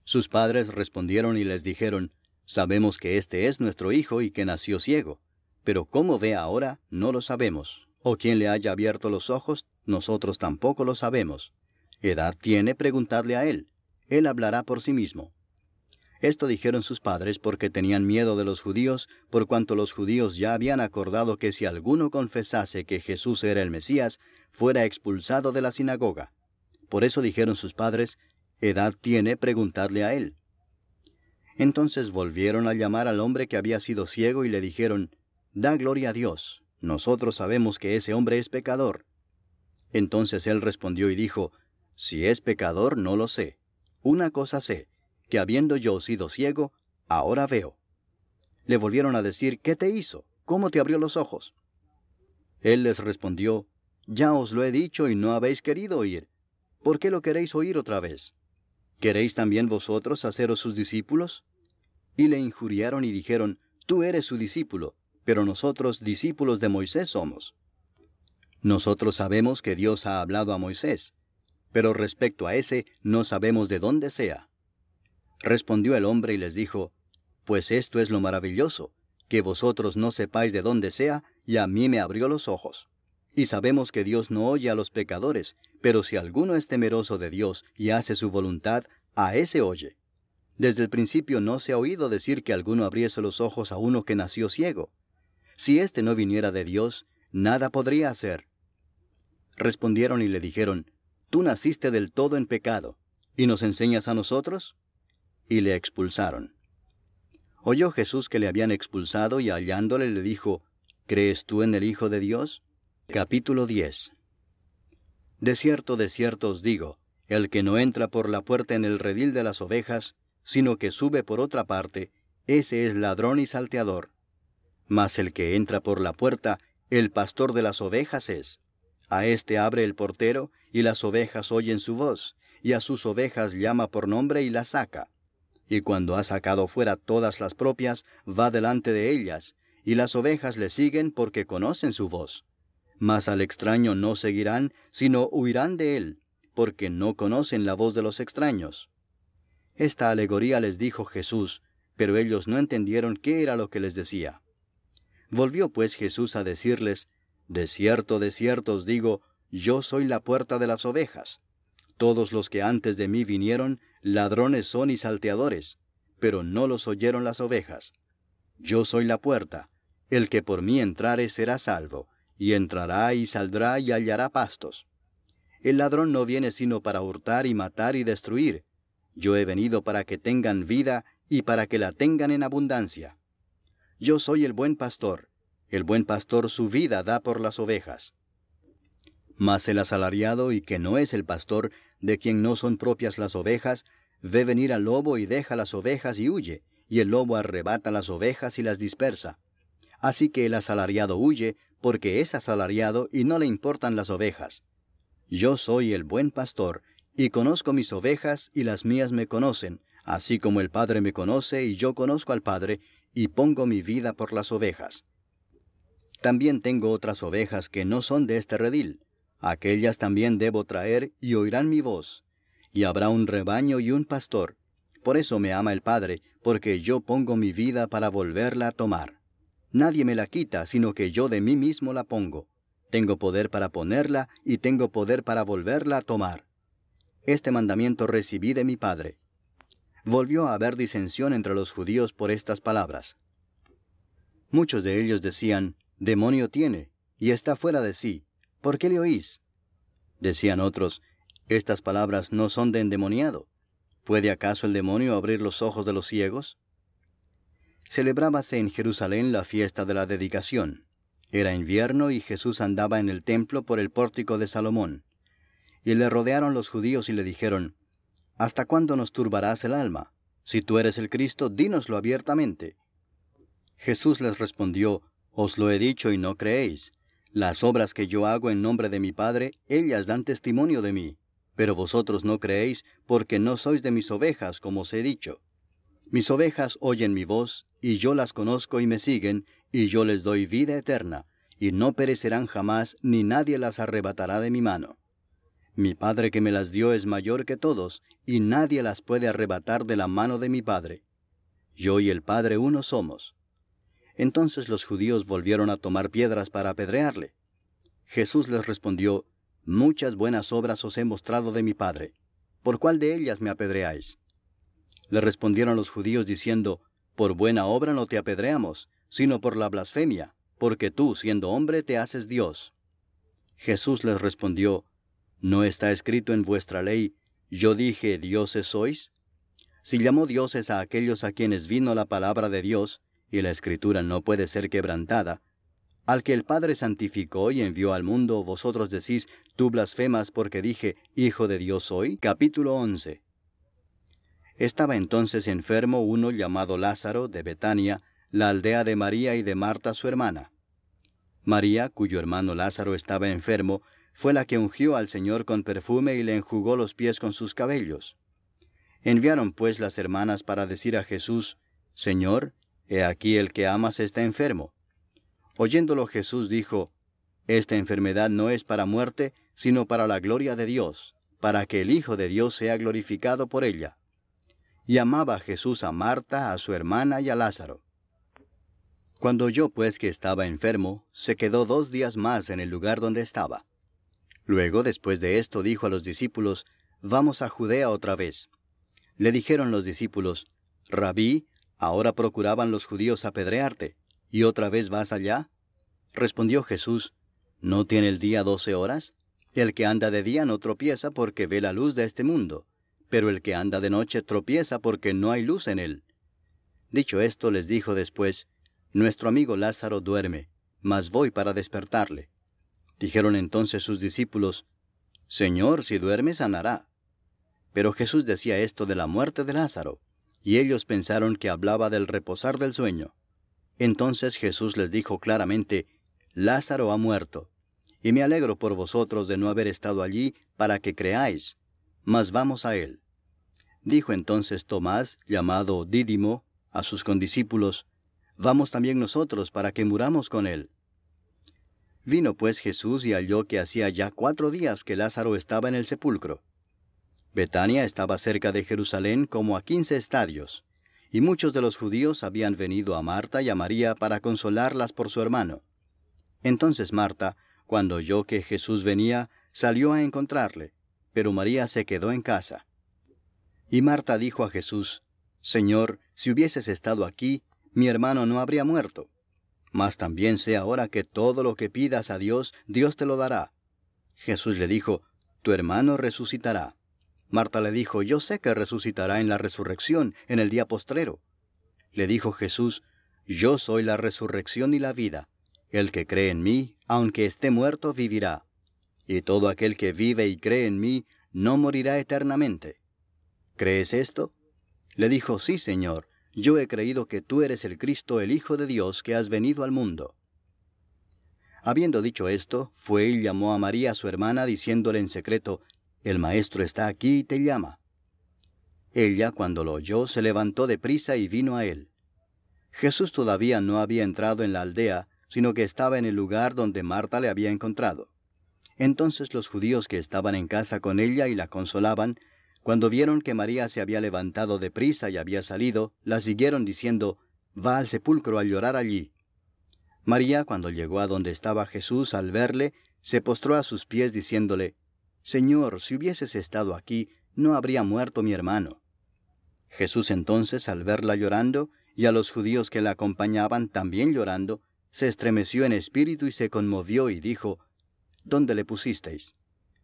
Sus padres respondieron y les dijeron, sabemos que este es nuestro hijo y que nació ciego, pero cómo ve ahora no lo sabemos, o quién le haya abierto los ojos, nosotros tampoco lo sabemos. ¿Edad tiene? Preguntadle a él. Él hablará por sí mismo. Esto dijeron sus padres porque tenían miedo de los judíos, por cuanto los judíos ya habían acordado que si alguno confesase que Jesús era el Mesías, fuera expulsado de la sinagoga. Por eso dijeron sus padres, ¿edad tiene? Preguntadle a él. Entonces volvieron a llamar al hombre que había sido ciego y le dijeron, da gloria a Dios, nosotros sabemos que ese hombre es pecador. Entonces él respondió y dijo, si es pecador no lo sé. Una cosa sé, que habiendo yo sido ciego, ahora veo. Le volvieron a decir, ¿qué te hizo? ¿Cómo te abrió los ojos? Él les respondió, ya os lo he dicho y no habéis querido oír. ¿Por qué lo queréis oír otra vez? ¿Queréis también vosotros haceros sus discípulos? Y le injuriaron y dijeron, tú eres su discípulo, pero nosotros discípulos de Moisés somos. Nosotros sabemos que Dios ha hablado a Moisés, pero respecto a ese no sabemos de dónde sea. Respondió el hombre y les dijo, pues esto es lo maravilloso, que vosotros no sepáis de dónde sea, y a mí me abrió los ojos. Y sabemos que Dios no oye a los pecadores, pero si alguno es temeroso de Dios y hace su voluntad, a ese oye. Desde el principio no se ha oído decir que alguno abriese los ojos a uno que nació ciego. Si éste no viniera de Dios, nada podría hacer. Respondieron y le dijeron, tú naciste del todo en pecado, ¿y nos enseñas a nosotros? Y le expulsaron. Oyó Jesús que le habían expulsado y hallándole le dijo, ¿crees tú en el Hijo de Dios? Capítulo 10. De cierto os digo, el que no entra por la puerta en el redil de las ovejas, sino que sube por otra parte, ese es ladrón y salteador. Mas el que entra por la puerta, el pastor de las ovejas es. A éste abre el portero, y las ovejas oyen su voz, y a sus ovejas llama por nombre y las saca. Y cuando ha sacado fuera todas las propias, va delante de ellas, y las ovejas le siguen porque conocen su voz. Mas al extraño no seguirán, sino huirán de él, porque no conocen la voz de los extraños. Esta alegoría les dijo Jesús, pero ellos no entendieron qué era lo que les decía. Volvió pues Jesús a decirles, de cierto os digo, yo soy la puerta de las ovejas. Todos los que antes de mí vinieron, ladrones son y salteadores, pero no los oyeron las ovejas. Yo soy la puerta, el que por mí entrare será salvo, y entrará y saldrá y hallará pastos. El ladrón no viene sino para hurtar y matar y destruir. Yo he venido para que tengan vida y para que la tengan en abundancia. Yo soy el buen pastor su vida da por las ovejas. Mas el asalariado y que no es el pastor, de quien no son propias las ovejas, ve venir al lobo y deja las ovejas y huye, y el lobo arrebata las ovejas y las dispersa. Así que el asalariado huye, porque es asalariado y no le importan las ovejas. Yo soy el buen pastor, y conozco mis ovejas y las mías me conocen, así como el Padre me conoce y yo conozco al Padre, y pongo mi vida por las ovejas. También tengo otras ovejas que no son de este redil. Aquellas también debo traer y oirán mi voz. Y habrá un rebaño y un pastor. Por eso me ama el Padre, porque yo pongo mi vida para volverla a tomar. Nadie me la quita, sino que yo de mí mismo la pongo. Tengo poder para ponerla y tengo poder para volverla a tomar. Este mandamiento recibí de mi Padre. Volvió a haber disensión entre los judíos por estas palabras. Muchos de ellos decían, «Demonio tiene, y está fuera de sí. ¿Por qué le oís?» Decían otros, «Estas palabras no son de endemoniado. ¿Puede acaso el demonio abrir los ojos de los ciegos?» Celebrábase en Jerusalén la fiesta de la dedicación. Era invierno y Jesús andaba en el templo por el pórtico de Salomón. Y le rodearon los judíos y le dijeron, «¿Hasta cuándo nos turbarás el alma? Si tú eres el Cristo, dínoslo abiertamente». Jesús les respondió, «Os lo he dicho y no creéis. Las obras que yo hago en nombre de mi Padre, ellas dan testimonio de mí. Pero vosotros no creéis, porque no sois de mis ovejas, como os he dicho. Mis ovejas oyen mi voz, y yo las conozco y me siguen, y yo les doy vida eterna, y no perecerán jamás, ni nadie las arrebatará de mi mano. Mi Padre que me las dio es mayor que todos, y nadie las puede arrebatar de la mano de mi Padre. Yo y el Padre uno somos». Entonces los judíos volvieron a tomar piedras para apedrearle. Jesús les respondió, «Muchas buenas obras os he mostrado de mi Padre. ¿Por cuál de ellas me apedreáis?» Le respondieron los judíos diciendo, «Por buena obra no te apedreamos, sino por la blasfemia, porque tú, siendo hombre, te haces Dios». Jesús les respondió, «¿No está escrito en vuestra ley, yo dije, dioses sois? Si llamó dioses a aquellos a quienes vino la palabra de Dios, y la Escritura no puede ser quebrantada, al que el Padre santificó y envió al mundo, vosotros decís, tú blasfemas porque dije, Hijo de Dios soy». Capítulo 11. Estaba entonces enfermo uno llamado Lázaro, de Betania, la aldea de María y de Marta su hermana. María, cuyo hermano Lázaro estaba enfermo, fue la que ungió al Señor con perfume y le enjugó los pies con sus cabellos. Enviaron pues las hermanas para decir a Jesús, «Señor, he aquí el que amas está enfermo». Oyéndolo Jesús dijo, «Esta enfermedad no es para muerte, sino para la gloria de Dios, para que el Hijo de Dios sea glorificado por ella». Y amaba Jesús a Marta, a su hermana y a Lázaro. Cuando oyó pues que estaba enfermo, se quedó 2 días más en el lugar donde estaba. Luego, después de esto, dijo a los discípulos, «Vamos a Judea otra vez». Le dijeron los discípulos, «Rabí, ahora procuraban los judíos apedrearte, ¿y otra vez vas allá?» Respondió Jesús, ¿no tiene el día 12 horas? El que anda de día no tropieza porque ve la luz de este mundo, pero el que anda de noche tropieza porque no hay luz en él. Dicho esto, les dijo después, «Nuestro amigo Lázaro duerme, mas voy para despertarle». Dijeron entonces sus discípulos, «Señor, si duerme, sanará». Pero Jesús decía esto de la muerte de Lázaro, y ellos pensaron que hablaba del reposar del sueño. Entonces Jesús les dijo claramente, «Lázaro ha muerto, y me alegro por vosotros de no haber estado allí para que creáis, mas vamos a él». Dijo entonces Tomás, llamado Dídimo, a sus condiscípulos, «Vamos también nosotros para que muramos con él». Vino pues Jesús y halló que hacía ya 4 días que Lázaro estaba en el sepulcro. Betania estaba cerca de Jerusalén como a 15 estadios, y muchos de los judíos habían venido a Marta y a María para consolarlas por su hermano. Entonces Marta, cuando oyó que Jesús venía, salió a encontrarle, pero María se quedó en casa. Y Marta dijo a Jesús, «Señor, si hubieses estado aquí, mi hermano no habría muerto. Mas también sé ahora que todo lo que pidas a Dios, Dios te lo dará». Jesús le dijo, «Tu hermano resucitará». Marta le dijo, «Yo sé que resucitará en la resurrección, en el día postrero». Le dijo Jesús, «Yo soy la resurrección y la vida. El que cree en mí, aunque esté muerto, vivirá. Y todo aquel que vive y cree en mí, no morirá eternamente. ¿Crees esto?» Le dijo, «Sí, Señor, yo he creído que tú eres el Cristo, el Hijo de Dios, que has venido al mundo». Habiendo dicho esto, fue y llamó a María su hermana, diciéndole en secreto, «El Maestro está aquí y te llama». Ella, cuando lo oyó, se levantó deprisa y vino a él. Jesús todavía no había entrado en la aldea, sino que estaba en el lugar donde Marta le había encontrado. Entonces los judíos que estaban en casa con ella y la consolaban, cuando vieron que María se había levantado deprisa y había salido, la siguieron diciendo, «Va al sepulcro a llorar allí». María, cuando llegó a donde estaba Jesús, al verle, se postró a sus pies diciéndole, «Señor, si hubieses estado aquí, no habría muerto mi hermano». Jesús entonces, al verla llorando, y a los judíos que la acompañaban también llorando, se estremeció en espíritu y se conmovió y dijo, ¿Dónde le pusisteis?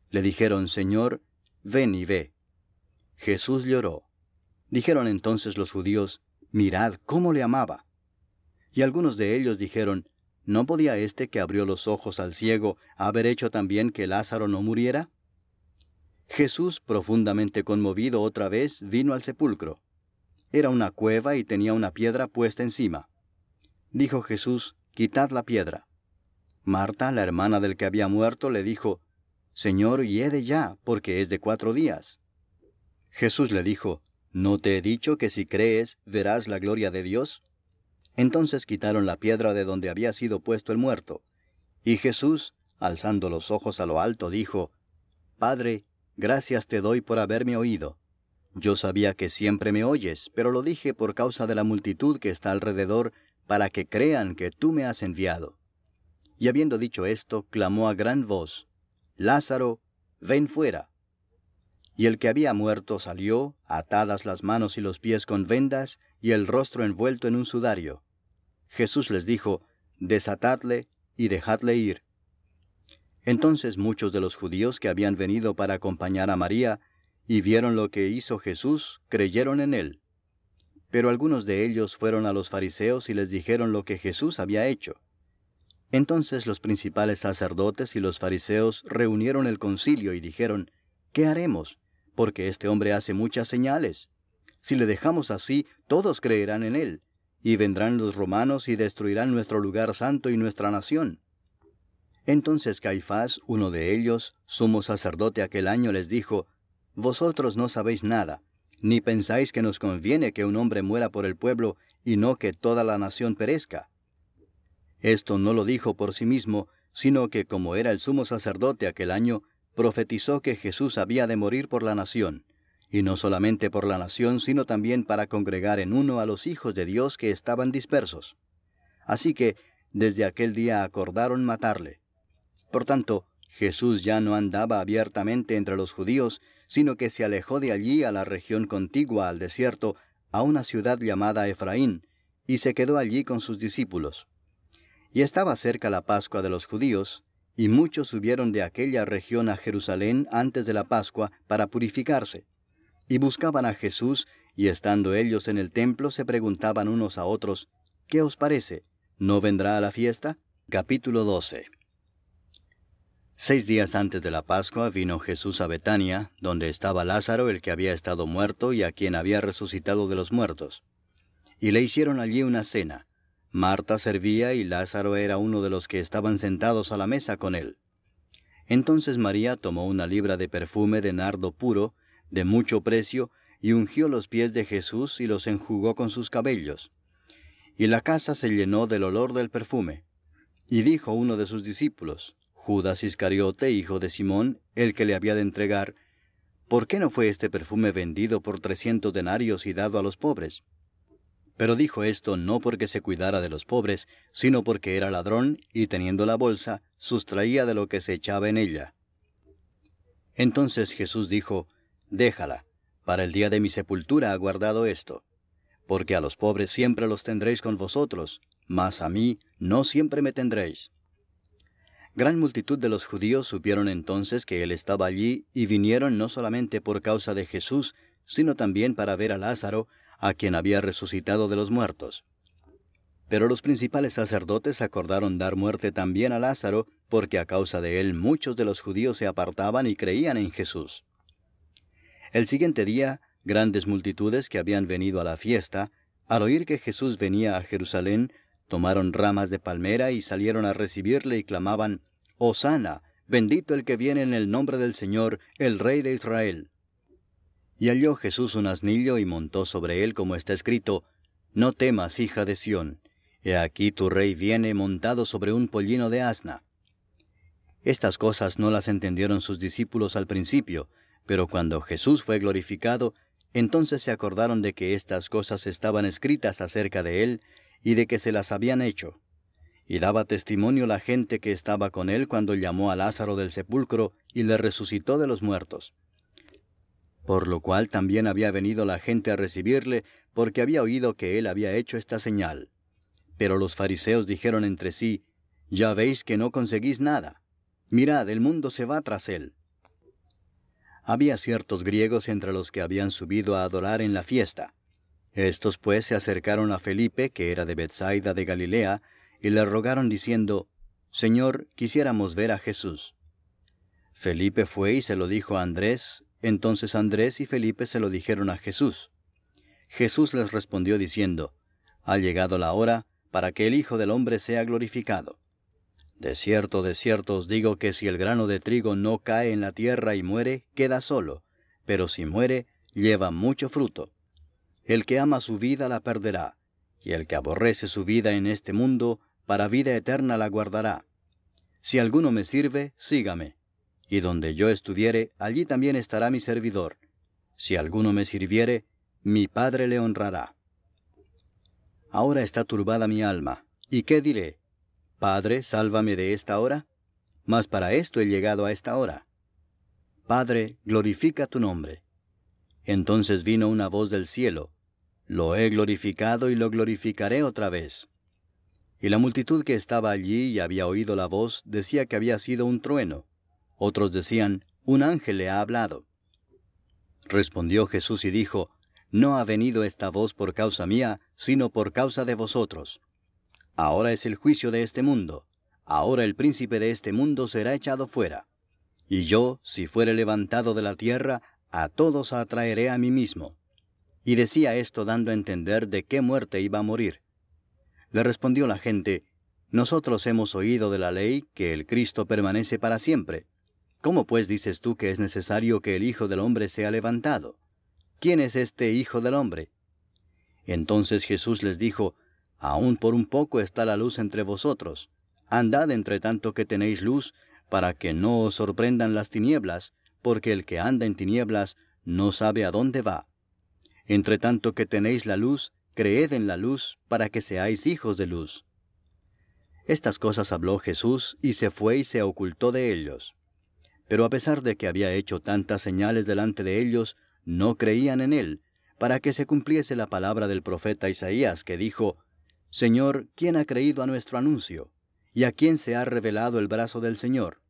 Le dijeron, Señor, ven y ve. Jesús lloró. Dijeron entonces los judíos, mirad cómo le amaba. Y algunos de ellos dijeron, ¿no podía éste que abrió los ojos al ciego haber hecho también que Lázaro no muriera? Jesús, profundamente conmovido otra vez, vino al sepulcro. Era una cueva y tenía una piedra puesta encima. Dijo Jesús, quitad la piedra. Marta, la hermana del que había muerto, le dijo, Señor, hiede ya, porque es de 4 días. Jesús le dijo, ¿no te he dicho que si crees, verás la gloria de Dios? Entonces quitaron la piedra de donde había sido puesto el muerto. Y Jesús, alzando los ojos a lo alto, dijo, Padre, gracias te doy por haberme oído. Yo sabía que siempre me oyes, pero lo dije por causa de la multitud que está alrededor, para que crean que tú me has enviado. Y habiendo dicho esto, clamó a gran voz, Lázaro, ven fuera. Y el que había muerto salió, atadas las manos y los pies con vendas, y el rostro envuelto en un sudario. Jesús les dijo, desatadle y dejadle ir. Entonces muchos de los judíos que habían venido para acompañar a María, y vieron lo que hizo Jesús, creyeron en él. Pero algunos de ellos fueron a los fariseos y les dijeron lo que Jesús había hecho. Entonces los principales sacerdotes y los fariseos reunieron el concilio y dijeron, ¿qué haremos? Porque este hombre hace muchas señales. Si le dejamos así, todos creerán en él, y vendrán los romanos y destruirán nuestro lugar santo y nuestra nación. Entonces Caifás, uno de ellos, sumo sacerdote aquel año, les dijo, Vosotros no sabéis nada, ni pensáis que nos conviene que un hombre muera por el pueblo, y no que toda la nación perezca. Esto no lo dijo por sí mismo, sino que como era el sumo sacerdote aquel año, profetizó que Jesús había de morir por la nación, y no solamente por la nación, sino también para congregar en uno a los hijos de Dios que estaban dispersos. Así que, desde aquel día acordaron matarle. Por tanto, Jesús ya no andaba abiertamente entre los judíos, sino que se alejó de allí a la región contigua al desierto, a una ciudad llamada Efraín, y se quedó allí con sus discípulos. Y estaba cerca la Pascua de los judíos, y muchos subieron de aquella región a Jerusalén antes de la Pascua para purificarse. Y buscaban a Jesús, y estando ellos en el templo se preguntaban unos a otros, ¿qué os parece? ¿No vendrá a la fiesta? Capítulo 12. 6 días antes de la Pascua vino Jesús a Betania, donde estaba Lázaro, el que había estado muerto y a quien había resucitado de los muertos. Y le hicieron allí una cena. Marta servía y Lázaro era uno de los que estaban sentados a la mesa con él. Entonces María tomó una libra de perfume de nardo puro, de mucho precio, y ungió los pies de Jesús y los enjugó con sus cabellos. Y la casa se llenó del olor del perfume. Y dijo uno de sus discípulos, Judas Iscariote, hijo de Simón, el que le había de entregar, ¿por qué no fue este perfume vendido por 300 denarios y dado a los pobres? Pero dijo esto no porque se cuidara de los pobres, sino porque era ladrón, y teniendo la bolsa, sustraía de lo que se echaba en ella. Entonces Jesús dijo, Déjala, para el día de mi sepultura ha guardado esto. Porque a los pobres siempre los tendréis con vosotros, mas a mí no siempre me tendréis. Gran multitud de los judíos supieron entonces que él estaba allí, y vinieron no solamente por causa de Jesús, sino también para ver a Lázaro, a quien había resucitado de los muertos. Pero los principales sacerdotes acordaron dar muerte también a Lázaro, porque a causa de él muchos de los judíos se apartaban y creían en Jesús. El siguiente día, grandes multitudes que habían venido a la fiesta, al oír que Jesús venía a Jerusalén, tomaron ramas de palmera y salieron a recibirle y clamaban, Hosana, bendito el que viene en el nombre del Señor, el Rey de Israel. Y halló Jesús un asnillo y montó sobre él, como está escrito, No temas, hija de Sión, he aquí tu rey viene montado sobre un pollino de asna. Estas cosas no las entendieron sus discípulos al principio, pero cuando Jesús fue glorificado, entonces se acordaron de que estas cosas estaban escritas acerca de él, y de que se las habían hecho. Y daba testimonio la gente que estaba con él cuando llamó a Lázaro del sepulcro y le resucitó de los muertos. por lo cual también había venido la gente a recibirle, porque había oído que él había hecho esta señal. Pero los fariseos dijeron entre sí, «Ya veis que no conseguís nada. Mirad, el mundo se va tras él». Había ciertos griegos entre los que habían subido a adorar en la fiesta. Estos pues se acercaron a Felipe, que era de Betsaida de Galilea, y le rogaron diciendo, «Señor, quisiéramos ver a Jesús». Felipe fue y se lo dijo a Andrés, entonces Andrés y Felipe se lo dijeron a Jesús. Jesús les respondió diciendo, «Ha llegado la hora para que el Hijo del Hombre sea glorificado. De cierto os digo que si el grano de trigo no cae en la tierra y muere, queda solo, pero si muere, lleva mucho fruto. El que ama su vida la perderá, y el que aborrece su vida en este mundo, para vida eterna la guardará. Si alguno me sirve, sígame, y donde yo estuviere, allí también estará mi servidor. Si alguno me sirviere, mi Padre le honrará. Ahora está turbada mi alma, ¿y qué diré? Padre, sálvame de esta hora. Mas para esto he llegado a esta hora. Padre, glorifica tu nombre. Entonces vino una voz del cielo, lo he glorificado y lo glorificaré otra vez. Y la multitud que estaba allí y había oído la voz decía que había sido un trueno. Otros decían, un ángel le ha hablado. Respondió Jesús y dijo, no ha venido esta voz por causa mía, sino por causa de vosotros. Ahora es el juicio de este mundo. Ahora el príncipe de este mundo será echado fuera. Y yo, si fuere levantado de la tierra, a todos atraeré a mí mismo. Y decía esto dando a entender de qué muerte iba a morir. Le respondió la gente, nosotros hemos oído de la ley que el Cristo permanece para siempre. ¿Cómo pues dices tú que es necesario que el Hijo del Hombre sea levantado? ¿Quién es este Hijo del Hombre? Entonces Jesús les dijo, aún por un poco está la luz entre vosotros. Andad entre tanto que tenéis luz, para que no os sorprendan las tinieblas, porque el que anda en tinieblas no sabe a dónde va. Entre tanto que tenéis la luz, creed en la luz, para que seáis hijos de luz. Estas cosas habló Jesús, y se fue y se ocultó de ellos. Pero a pesar de que había hecho tantas señales delante de ellos, no creían en él, para que se cumpliese la palabra del profeta Isaías, que dijo, Señor, ¿quién ha creído a nuestro anuncio? ¿Y a quién se ha revelado el brazo del Señor?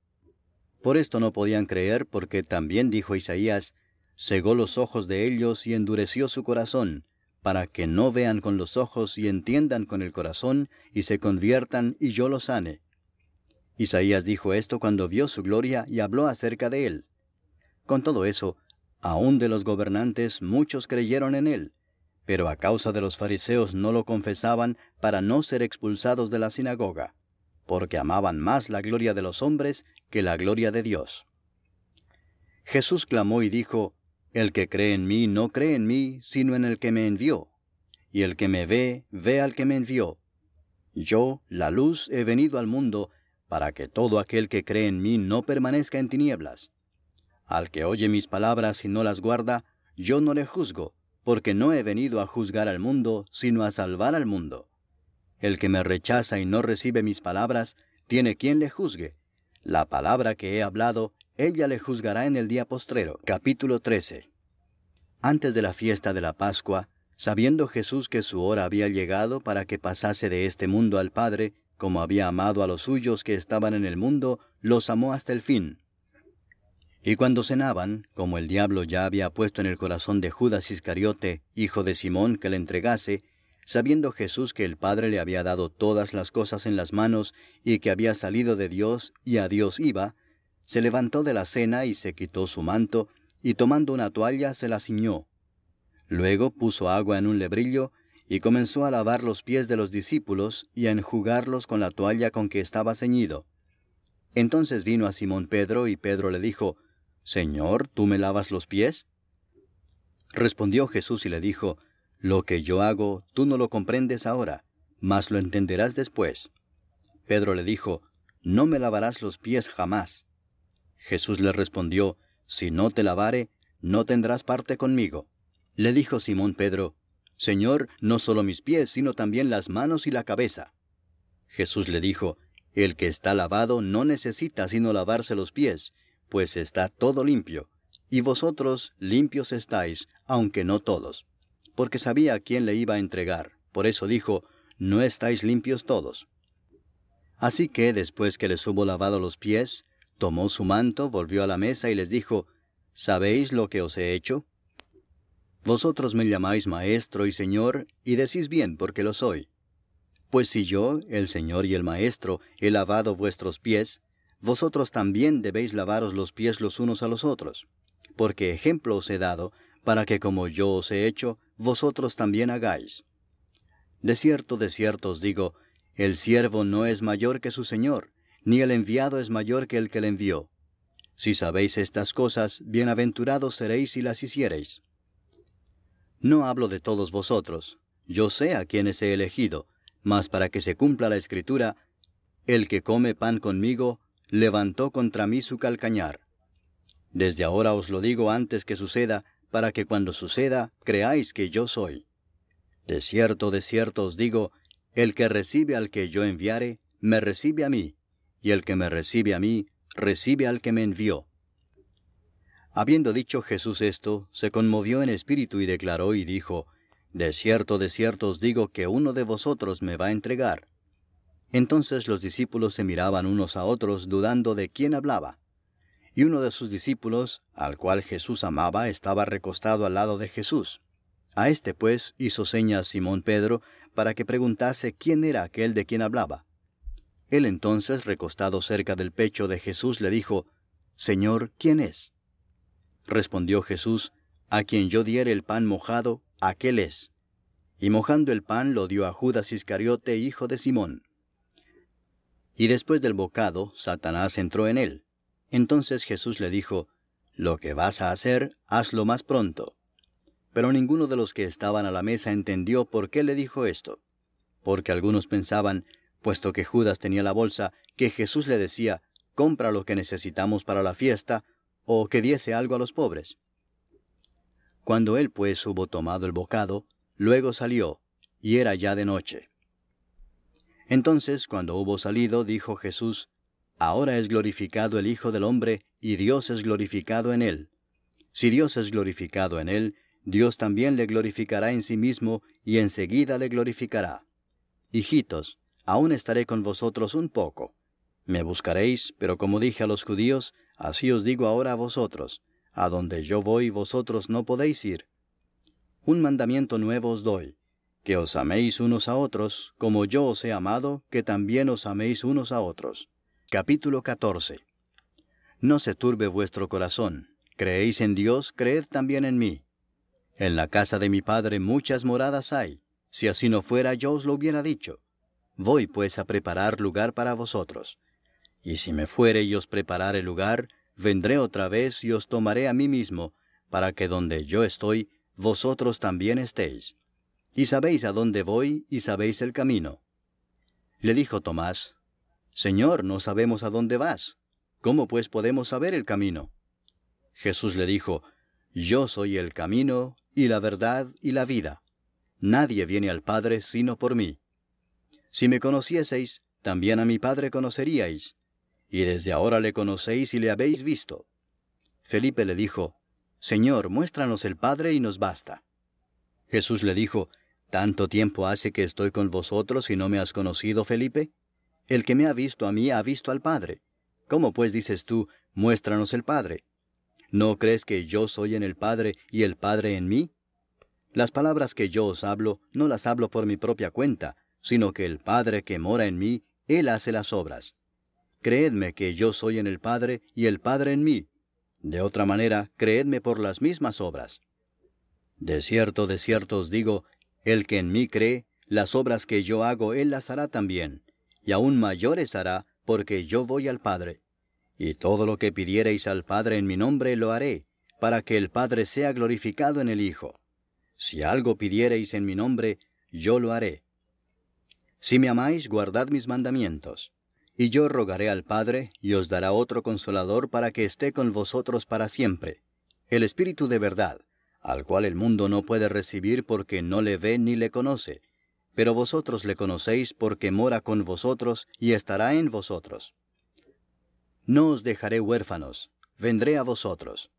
Por esto no podían creer, porque también dijo Isaías, cegó los ojos de ellos y endureció su corazón, para que no vean con los ojos y entiendan con el corazón, y se conviertan y yo los sane. Isaías dijo esto cuando vio su gloria y habló acerca de él. Con todo eso, aun de los gobernantes muchos creyeron en él, pero a causa de los fariseos no lo confesaban para no ser expulsados de la sinagoga, porque amaban más la gloria de los hombres que la gloria de Dios. Jesús clamó y dijo, el que cree en mí no cree en mí, sino en el que me envió. Y el que me ve, ve al que me envió. Yo, la luz, he venido al mundo, para que todo aquel que cree en mí no permanezca en tinieblas. Al que oye mis palabras y no las guarda, yo no le juzgo, porque no he venido a juzgar al mundo, sino a salvar al mundo. El que me rechaza y no recibe mis palabras, tiene quien le juzgue. La palabra que he hablado, ella le juzgará en el día postrero. Capítulo 13. Antes de la fiesta de la Pascua, sabiendo Jesús que su hora había llegado para que pasase de este mundo al Padre, como había amado a los suyos que estaban en el mundo, los amó hasta el fin. Y cuando cenaban, como el diablo ya había puesto en el corazón de Judas Iscariote, hijo de Simón, que le entregase, sabiendo Jesús que el Padre le había dado todas las cosas en las manos, y que había salido de Dios y a Dios iba, se levantó de la cena y se quitó su manto, y tomando una toalla se la ciñó. Luego puso agua en un lebrillo, y comenzó a lavar los pies de los discípulos, y a enjugarlos con la toalla con que estaba ceñido. Entonces vino a Simón Pedro, y Pedro le dijo, Señor, ¿tú me lavas los pies? Respondió Jesús y le dijo, lo que yo hago, tú no lo comprendes ahora, mas lo entenderás después. Pedro le dijo, no me lavarás los pies jamás. Jesús le respondió, si no te lavare, no tendrás parte conmigo. Le dijo Simón Pedro, Señor, no solo mis pies, sino también las manos y la cabeza. Jesús le dijo, el que está lavado no necesita sino lavarse los pies, pues está todo limpio, y vosotros limpios estáis, aunque no todos. Porque sabía a quién le iba a entregar. Por eso dijo, no estáis limpios todos. Así que, después que les hubo lavado los pies, tomó su manto, volvió a la mesa y les dijo, ¿sabéis lo que os he hecho? Vosotros me llamáis Maestro y Señor, y decís bien, porque lo soy. Pues si yo, el Señor y el Maestro, he lavado vuestros pies, vosotros también debéis lavaros los pies los unos a los otros. Porque ejemplo os he dado, para que como yo os he hecho, vosotros también hagáis. De cierto os digo, el siervo no es mayor que su Señor, ni el enviado es mayor que el que le envió. Si sabéis estas cosas, bienaventurados seréis si las hiciereis. No hablo de todos vosotros, yo sé a quienes he elegido, mas para que se cumpla la Escritura, el que come pan conmigo, levantó contra mí su calcañar. Desde ahora os lo digo antes que suceda, para que cuando suceda, creáis que yo soy. De cierto os digo, el que recibe al que yo enviare, me recibe a mí, y el que me recibe a mí, recibe al que me envió. Habiendo dicho Jesús esto, se conmovió en espíritu y declaró y dijo, De cierto os digo que uno de vosotros me va a entregar. Entonces los discípulos se miraban unos a otros, dudando de quién hablaba. Y uno de sus discípulos, al cual Jesús amaba, estaba recostado al lado de Jesús. A este pues hizo señas Simón Pedro, para que preguntase quién era aquel de quien hablaba. Él entonces, recostado cerca del pecho de Jesús, le dijo, Señor, ¿quién es? Respondió Jesús, a quien yo diere el pan mojado, aquel es. Y mojando el pan lo dio a Judas Iscariote, hijo de Simón. Y después del bocado, Satanás entró en él. Entonces Jesús le dijo, Lo que vas a hacer, hazlo más pronto. Pero ninguno de los que estaban a la mesa entendió por qué le dijo esto. Porque algunos pensaban, puesto que Judas tenía la bolsa, que Jesús le decía, compra lo que necesitamos para la fiesta, o que diese algo a los pobres. Cuando él pues hubo tomado el bocado, luego salió, y era ya de noche. Entonces, cuando hubo salido, dijo Jesús, Ahora es glorificado el Hijo del Hombre, y Dios es glorificado en él. Si Dios es glorificado en él, Dios también le glorificará en sí mismo, y enseguida le glorificará. Hijitos, aún estaré con vosotros un poco. Me buscaréis, pero como dije a los judíos, así os digo ahora a vosotros, a donde yo voy vosotros no podéis ir. Un mandamiento nuevo os doy, que os améis unos a otros, como yo os he amado, que también os améis unos a otros. Capítulo 14. No se turbe vuestro corazón. Creéis en Dios, creed también en mí. En la casa de mi Padre muchas moradas hay. Si así no fuera, yo os lo hubiera dicho. Voy pues a preparar lugar para vosotros. Y si me fuere y os preparare lugar, vendré otra vez y os tomaré a mí mismo, para que donde yo estoy, vosotros también estéis. Y sabéis a dónde voy, y sabéis el camino. Le dijo Tomás, Señor, no sabemos a dónde vas. ¿Cómo pues podemos saber el camino? Jesús le dijo, Yo soy el camino, y la verdad, y la vida. Nadie viene al Padre sino por mí. Si me conocieseis, también a mi Padre conoceríais. Y desde ahora le conocéis y le habéis visto. Felipe le dijo, Señor, muéstranos el Padre y nos basta. Jesús le dijo, ¿Tanto tiempo hace que estoy con vosotros y no me has conocido, Felipe? El que me ha visto a mí ha visto al Padre. ¿Cómo pues dices tú, muéstranos el Padre? ¿No crees que yo soy en el Padre y el Padre en mí? Las palabras que yo os hablo, no las hablo por mi propia cuenta, sino que el Padre que mora en mí, Él hace las obras. Creedme que yo soy en el Padre y el Padre en mí. De otra manera, creedme por las mismas obras. De cierto os digo, el que en mí cree, las obras que yo hago Él las hará también, y aún mayores hará, porque yo voy al Padre. Y todo lo que pidiereis al Padre en mi nombre lo haré, para que el Padre sea glorificado en el Hijo. Si algo pidiereis en mi nombre, yo lo haré. Si me amáis, guardad mis mandamientos. Y yo rogaré al Padre, y os dará otro Consolador para que esté con vosotros para siempre, el Espíritu de verdad, al cual el mundo no puede recibir porque no le ve ni le conoce, pero vosotros le conocéis porque mora con vosotros y estará en vosotros. No os dejaré huérfanos, vendré a vosotros.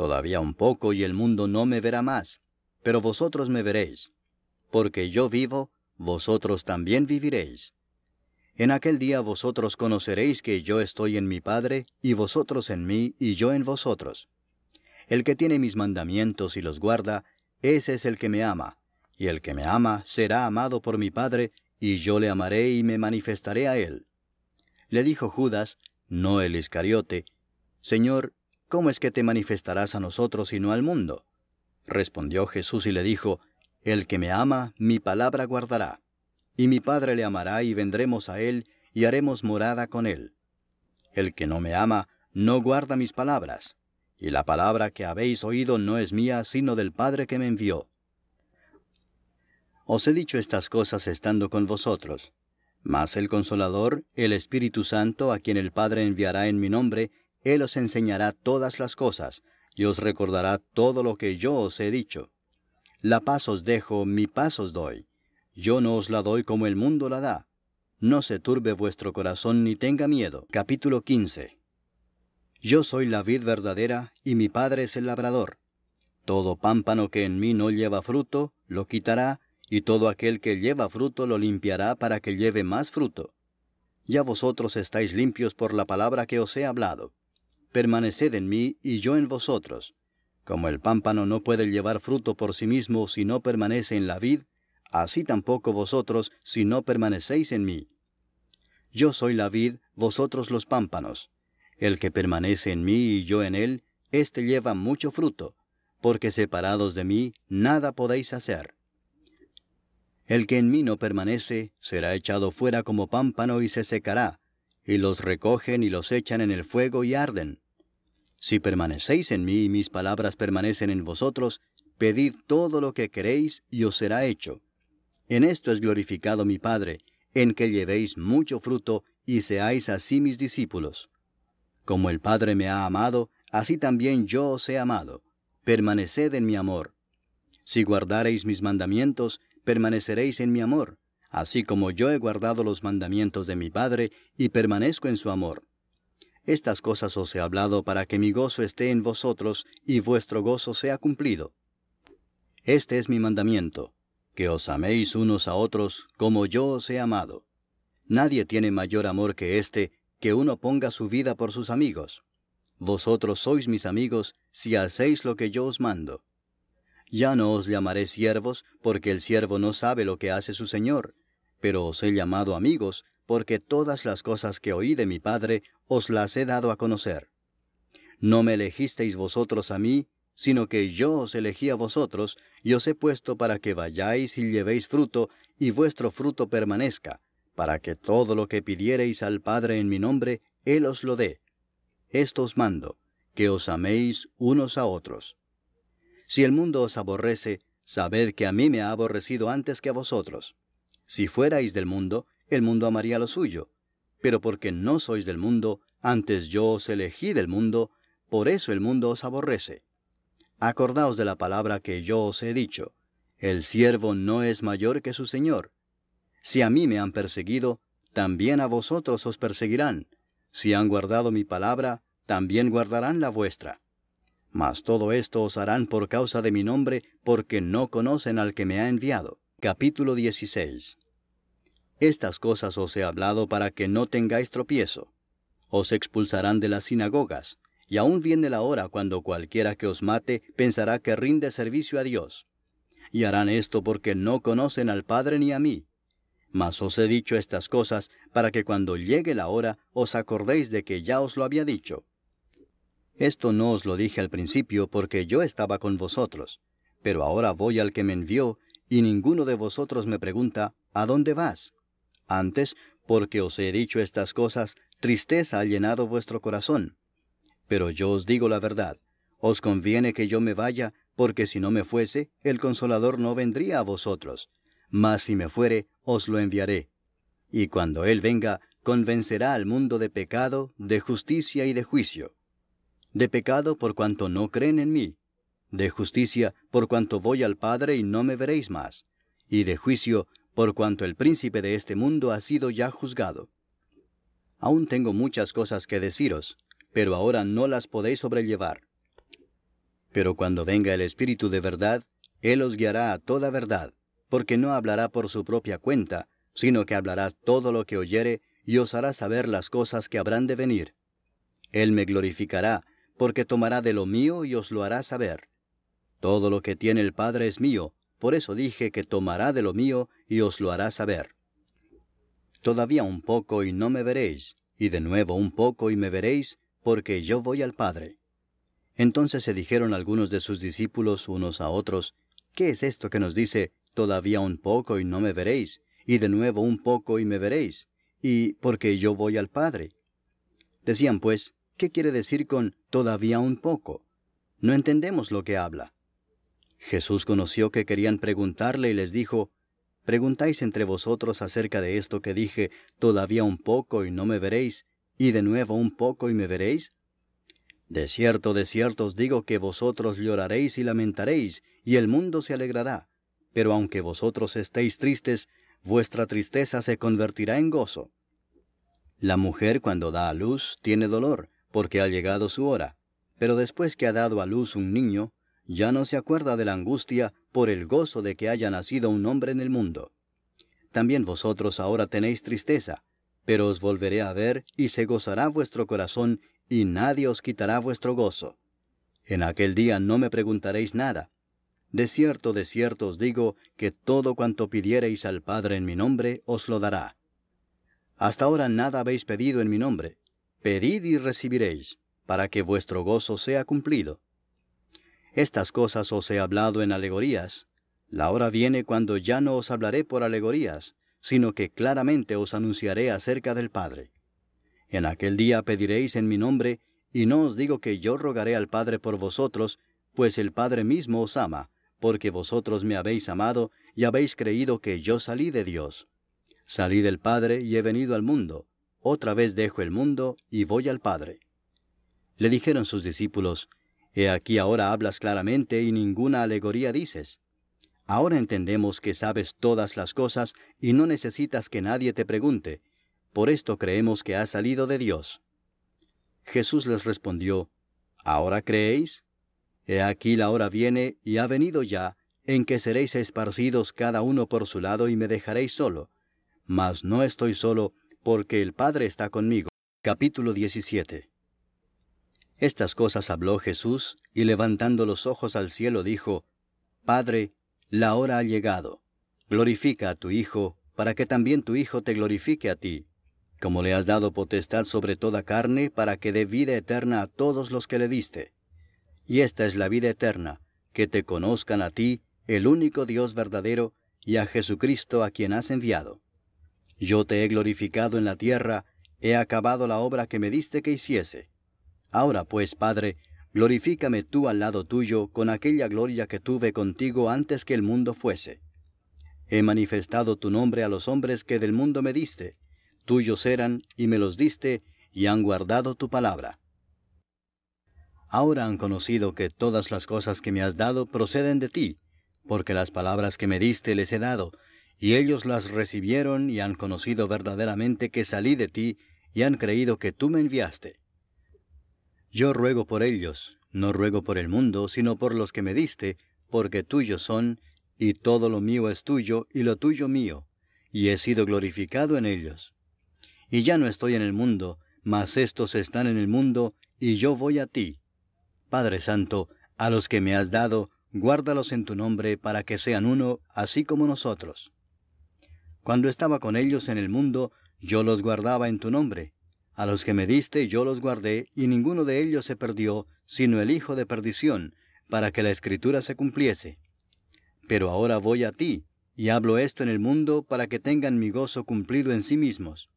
Todavía un poco y el mundo no me verá más, pero vosotros me veréis. Porque yo vivo, vosotros también viviréis. En aquel día vosotros conoceréis que yo estoy en mi Padre, y vosotros en mí, y yo en vosotros. El que tiene mis mandamientos y los guarda, ese es el que me ama, y el que me ama será amado por mi Padre, y yo le amaré y me manifestaré a él. Le dijo Judas, no el Iscariote, Señor, ¿cómo es que te manifestarás a nosotros y no al mundo? Respondió Jesús y le dijo, el que me ama, mi palabra guardará. Y mi Padre le amará y vendremos a él, y haremos morada con él. El que no me ama, no guarda mis palabras. Y la palabra que habéis oído no es mía, sino del Padre que me envió. Os he dicho estas cosas estando con vosotros. Mas el Consolador, el Espíritu Santo, a quien el Padre enviará en mi nombre, Él os enseñará todas las cosas, y os recordará todo lo que yo os he dicho. La paz os dejo, mi paz os doy. Yo no os la doy como el mundo la da. No se turbe vuestro corazón ni tenga miedo. Capítulo 15. Yo soy la vid verdadera, y mi Padre es el labrador. Todo pámpano que en mí no lleva fruto, lo quitará, y todo aquel que lleva fruto lo limpiará para que lleve más fruto. Ya vosotros estáis limpios por la palabra que os he hablado. Permaneced en mí, y yo en vosotros. Como el pámpano no puede llevar fruto por sí mismo si no permanece en la vid, así tampoco vosotros si no permanecéis en mí. Yo soy la vid, vosotros los pámpanos. El que permanece en mí y yo en él, éste lleva mucho fruto, porque separados de mí nada podéis hacer. El que en mí no permanece, será echado fuera como pámpano y se secará, y los recogen y los echan en el fuego y arden. Si permanecéis en mí y mis palabras permanecen en vosotros, pedid todo lo que queréis y os será hecho. En esto es glorificado mi Padre, en que llevéis mucho fruto y seáis así mis discípulos. Como el Padre me ha amado, así también yo os he amado. Permaneced en mi amor. Si guardareis mis mandamientos, permaneceréis en mi amor, así como yo he guardado los mandamientos de mi Padre y permanezco en su amor. Estas cosas os he hablado para que mi gozo esté en vosotros y vuestro gozo sea cumplido. Este es mi mandamiento, que os améis unos a otros como yo os he amado. Nadie tiene mayor amor que este, que uno ponga su vida por sus amigos. Vosotros sois mis amigos si hacéis lo que yo os mando. Ya no os llamaré siervos, porque el siervo no sabe lo que hace su señor, pero os he llamado amigos, porque todas las cosas que oí de mi Padre os las he dado a conocer. No me elegisteis vosotros a mí, sino que yo os elegí a vosotros, y os he puesto para que vayáis y llevéis fruto, y vuestro fruto permanezca, para que todo lo que pidiereis al Padre en mi nombre, Él os lo dé. Esto os mando, que os améis unos a otros. Si el mundo os aborrece, sabed que a mí me ha aborrecido antes que a vosotros. Si fuerais del mundo, el mundo amaría lo suyo. Pero porque no sois del mundo, antes yo os elegí del mundo, por eso el mundo os aborrece. Acordaos de la palabra que yo os he dicho. El siervo no es mayor que su señor. Si a mí me han perseguido, también a vosotros os perseguirán. Si han guardado mi palabra, también guardarán la vuestra. Mas todo esto os harán por causa de mi nombre, porque no conocen al que me ha enviado. Capítulo 16. Estas cosas os he hablado para que no tengáis tropiezo. Os expulsarán de las sinagogas, y aún viene la hora cuando cualquiera que os mate pensará que rinde servicio a Dios. Y harán esto porque no conocen al Padre ni a mí. Mas os he dicho estas cosas para que cuando llegue la hora os acordéis de que ya os lo había dicho. Esto no os lo dije al principio porque yo estaba con vosotros, pero ahora voy al que me envió, y ninguno de vosotros me pregunta, ¿a dónde vas? Antes, porque os he dicho estas cosas, tristeza ha llenado vuestro corazón. Pero yo os digo la verdad, os conviene que yo me vaya, porque si no me fuese, el Consolador no vendría a vosotros. Mas si me fuere, os lo enviaré. Y cuando Él venga, convencerá al mundo de pecado, de justicia y de juicio. De pecado por cuanto no creen en mí. De justicia por cuanto voy al Padre y no me veréis más. Y de juicio por cuanto el príncipe de este mundo ha sido ya juzgado. Aún tengo muchas cosas que deciros, pero ahora no las podéis sobrellevar. Pero cuando venga el Espíritu de verdad, Él os guiará a toda verdad, porque no hablará por su propia cuenta, sino que hablará todo lo que oyere, y os hará saber las cosas que habrán de venir. Él me glorificará, porque tomará de lo mío y os lo hará saber. Todo lo que tiene el Padre es mío, por eso dije que tomará de lo mío y os lo hará saber. Todavía un poco y no me veréis, y de nuevo un poco y me veréis, porque yo voy al Padre. Entonces se dijeron algunos de sus discípulos unos a otros, ¿qué es esto que nos dice, todavía un poco y no me veréis, y de nuevo un poco y me veréis, y porque yo voy al Padre? Decían pues, ¿qué quiere decir con todavía un poco? No entendemos lo que habla. Jesús conoció que querían preguntarle y les dijo, ¿preguntáis entre vosotros acerca de esto que dije, todavía un poco y no me veréis, y de nuevo un poco y me veréis? De cierto os digo que vosotros lloraréis y lamentaréis, y el mundo se alegrará. Pero aunque vosotros estéis tristes, vuestra tristeza se convertirá en gozo. La mujer cuando da a luz tiene dolor, porque ha llegado su hora, pero después que ha dado a luz un niño, ya no se acuerda de la angustia por el gozo de que haya nacido un hombre en el mundo. También vosotros ahora tenéis tristeza, pero os volveré a ver y se gozará vuestro corazón, y nadie os quitará vuestro gozo. En aquel día no me preguntaréis nada. De cierto os digo que todo cuanto pidiereis al Padre en mi nombre os lo dará. Hasta ahora nada habéis pedido en mi nombre. Pedid y recibiréis, para que vuestro gozo sea cumplido. Estas cosas os he hablado en alegorías. La hora viene cuando ya no os hablaré por alegorías, sino que claramente os anunciaré acerca del Padre. En aquel día pediréis en mi nombre, y no os digo que yo rogaré al Padre por vosotros, pues el Padre mismo os ama, porque vosotros me habéis amado y habéis creído que yo salí de Dios. Salí del Padre y he venido al mundo. Otra vez dejo el mundo y voy al Padre. Le dijeron sus discípulos, He aquí ahora hablas claramente y ninguna alegoría dices. Ahora entendemos que sabes todas las cosas y no necesitas que nadie te pregunte. Por esto creemos que has salido de Dios. Jesús les respondió, ¿ahora creéis? He aquí la hora viene y ha venido ya, en que seréis esparcidos cada uno por su lado y me dejaréis solo. Mas no estoy solo, porque el Padre está conmigo. Capítulo 17. Estas cosas habló Jesús, y levantando los ojos al cielo dijo, Padre, la hora ha llegado. Glorifica a tu Hijo, para que también tu Hijo te glorifique a ti, como le has dado potestad sobre toda carne, para que dé vida eterna a todos los que le diste. Y esta es la vida eterna, que te conozcan a ti, el único Dios verdadero, y a Jesucristo a quien has enviado. Yo te he glorificado en la tierra, he acabado la obra que me diste que hiciese. Ahora pues, Padre, glorifícame tú al lado tuyo con aquella gloria que tuve contigo antes que el mundo fuese. He manifestado tu nombre a los hombres que del mundo me diste. Tuyos eran, y me los diste, y han guardado tu palabra. Ahora han conocido que todas las cosas que me has dado proceden de ti, porque las palabras que me diste les he dado, y ellos las recibieron y han conocido verdaderamente que salí de ti, y han creído que tú me enviaste. Yo ruego por ellos, no ruego por el mundo, sino por los que me diste, porque tuyos son, y todo lo mío es tuyo, y lo tuyo mío, y he sido glorificado en ellos. Y ya no estoy en el mundo, mas éstos están en el mundo, y yo voy a ti. Padre Santo, a los que me has dado, guárdalos en tu nombre, para que sean uno, así como nosotros. Cuando estaba con ellos en el mundo, yo los guardaba en tu nombre. A los que me diste yo los guardé, y ninguno de ellos se perdió, sino el hijo de perdición, para que la Escritura se cumpliese. Pero ahora voy a ti, y hablo esto en el mundo, para que tengan mi gozo cumplido en sí mismos.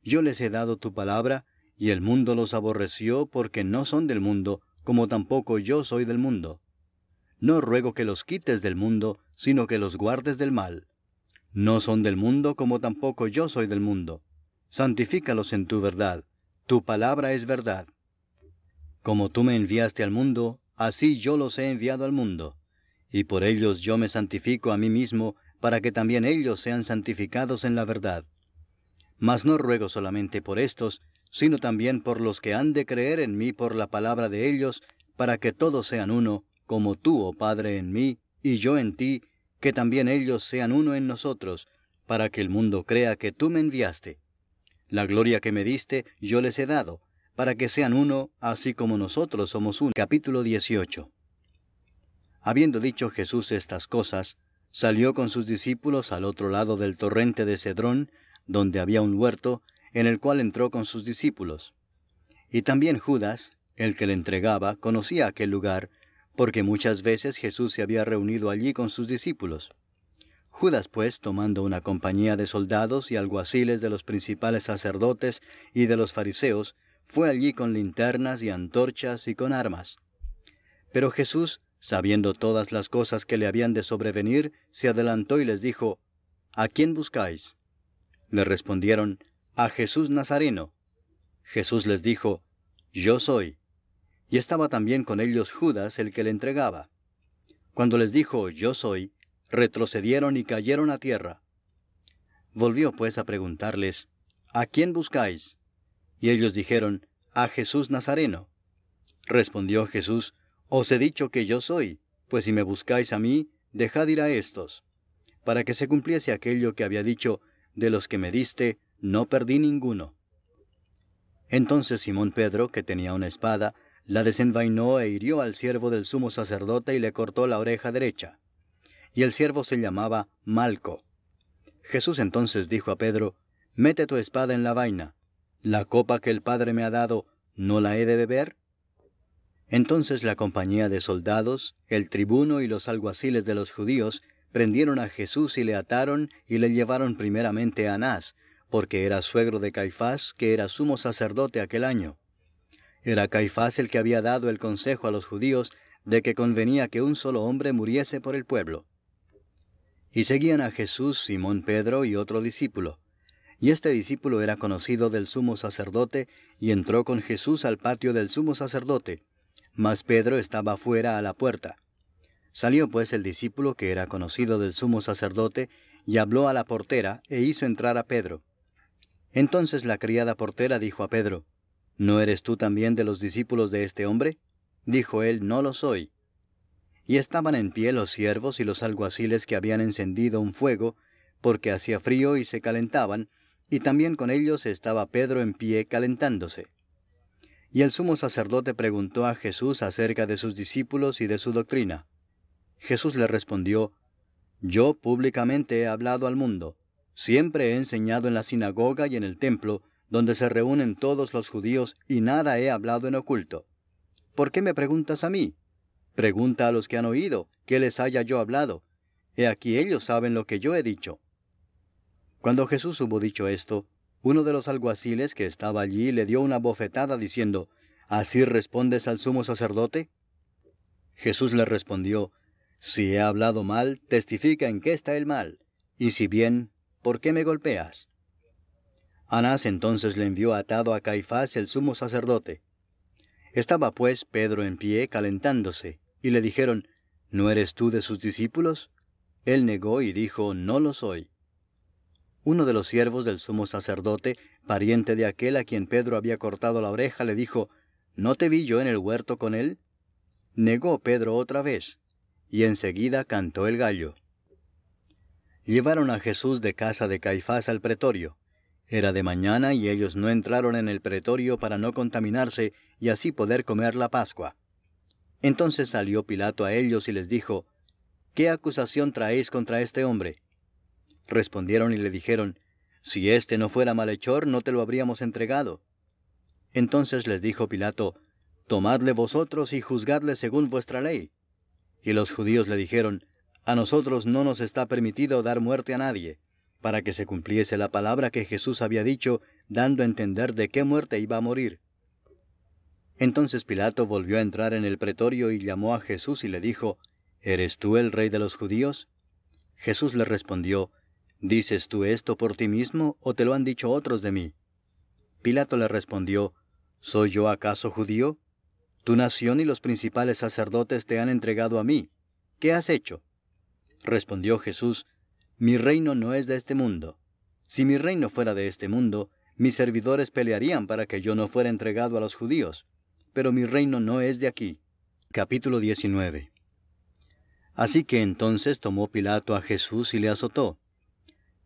Yo les he dado tu palabra, y el mundo los aborreció, porque no son del mundo, como tampoco yo soy del mundo. No ruego que los quites del mundo, sino que los guardes del mal. No son del mundo, como tampoco yo soy del mundo. Santifícalos en tu verdad. Tu palabra es verdad. Como tú me enviaste al mundo, así yo los he enviado al mundo. Y por ellos yo me santifico a mí mismo, para que también ellos sean santificados en la verdad. Mas no ruego solamente por estos, sino también por los que han de creer en mí por la palabra de ellos, para que todos sean uno, como tú, oh Padre, en mí, y yo en ti, que también ellos sean uno en nosotros, para que el mundo crea que tú me enviaste. La gloria que me diste, yo les he dado, para que sean uno, así como nosotros somos uno. Capítulo 18. Habiendo dicho Jesús estas cosas, salió con sus discípulos al otro lado del torrente de Cedrón, donde había un huerto, en el cual entró con sus discípulos. Y también Judas, el que le entregaba, conocía aquel lugar, porque muchas veces Jesús se había reunido allí con sus discípulos. Judas, pues, tomando una compañía de soldados y alguaciles de los principales sacerdotes y de los fariseos, fue allí con linternas y antorchas y con armas. Pero Jesús, sabiendo todas las cosas que le habían de sobrevenir, se adelantó y les dijo, ¿A quién buscáis? Le respondieron, a Jesús Nazareno. Jesús les dijo, Yo soy. Y estaba también con ellos Judas, el que le entregaba. Cuando les dijo, Yo soy, retrocedieron y cayeron a tierra. Volvió pues a preguntarles, ¿A quién buscáis? Y ellos dijeron, a Jesús Nazareno. Respondió Jesús, Os he dicho que yo soy, pues si me buscáis a mí, dejad ir a éstos, para que se cumpliese aquello que había dicho, de los que me diste, no perdí ninguno. Entonces Simón Pedro, que tenía una espada, la desenvainó e hirió al siervo del sumo sacerdote y le cortó la oreja derecha. Y el siervo se llamaba Malco. Jesús entonces dijo a Pedro, Mete tu espada en la vaina. ¿La copa que el Padre me ha dado, no la he de beber? Entonces la compañía de soldados, el tribuno y los alguaciles de los judíos, prendieron a Jesús y le ataron y le llevaron primeramente a Anás, porque era suegro de Caifás, que era sumo sacerdote aquel año. Era Caifás el que había dado el consejo a los judíos de que convenía que un solo hombre muriese por el pueblo. Y seguían a Jesús Simón Pedro y otro discípulo. Y este discípulo era conocido del sumo sacerdote, y entró con Jesús al patio del sumo sacerdote, mas Pedro estaba fuera a la puerta. Salió pues el discípulo que era conocido del sumo sacerdote, y habló a la portera, e hizo entrar a Pedro. Entonces la criada portera dijo a Pedro, ¿No eres tú también de los discípulos de este hombre? Dijo él, No lo soy. Y estaban en pie los siervos y los alguaciles que habían encendido un fuego, porque hacía frío y se calentaban, y también con ellos estaba Pedro en pie calentándose. Y el sumo sacerdote preguntó a Jesús acerca de sus discípulos y de su doctrina. Jesús le respondió, Yo públicamente he hablado al mundo. Siempre he enseñado en la sinagoga y en el templo, donde se reúnen todos los judíos, y nada he hablado en oculto. ¿Por qué me preguntas a mí? Pregunta a los que han oído, ¿qué les haya yo hablado? He aquí ellos saben lo que yo he dicho. Cuando Jesús hubo dicho esto, uno de los alguaciles que estaba allí le dio una bofetada diciendo, ¿Así respondes al sumo sacerdote? Jesús le respondió, Si he hablado mal, testifica en qué está el mal, y si bien, ¿por qué me golpeas? Anás entonces le envió atado a Caifás el sumo sacerdote. Estaba pues Pedro en pie calentándose, y le dijeron, ¿No eres tú de sus discípulos? Él negó y dijo, No lo soy. Uno de los siervos del sumo sacerdote, pariente de aquel a quien Pedro había cortado la oreja, le dijo, ¿No te vi yo en el huerto con él? Negó Pedro otra vez, y enseguida cantó el gallo. Llevaron a Jesús de casa de Caifás al pretorio. Era de mañana y ellos no entraron en el pretorio para no contaminarse y así poder comer la Pascua. Entonces salió Pilato a ellos y les dijo, ¿Qué acusación traéis contra este hombre? Respondieron y le dijeron, Si éste no fuera malhechor, no te lo habríamos entregado. Entonces les dijo Pilato, Tomadle vosotros y juzgadle según vuestra ley. Y los judíos le dijeron, A nosotros no nos está permitido dar muerte a nadie, para que se cumpliese la palabra que Jesús había dicho, dando a entender de qué muerte iba a morir. Entonces Pilato volvió a entrar en el pretorio y llamó a Jesús y le dijo, ¿Eres tú el rey de los judíos? Jesús le respondió, ¿Dices tú esto por ti mismo, o te lo han dicho otros de mí? Pilato le respondió, ¿Soy yo acaso judío? Tu nación y los principales sacerdotes te han entregado a mí. ¿Qué has hecho? Respondió Jesús, Mi reino no es de este mundo. Si mi reino fuera de este mundo, mis servidores pelearían para que yo no fuera entregado a los judíos. Pero mi reino no es de aquí. Capítulo 19. Así que entonces tomó Pilato a Jesús y le azotó.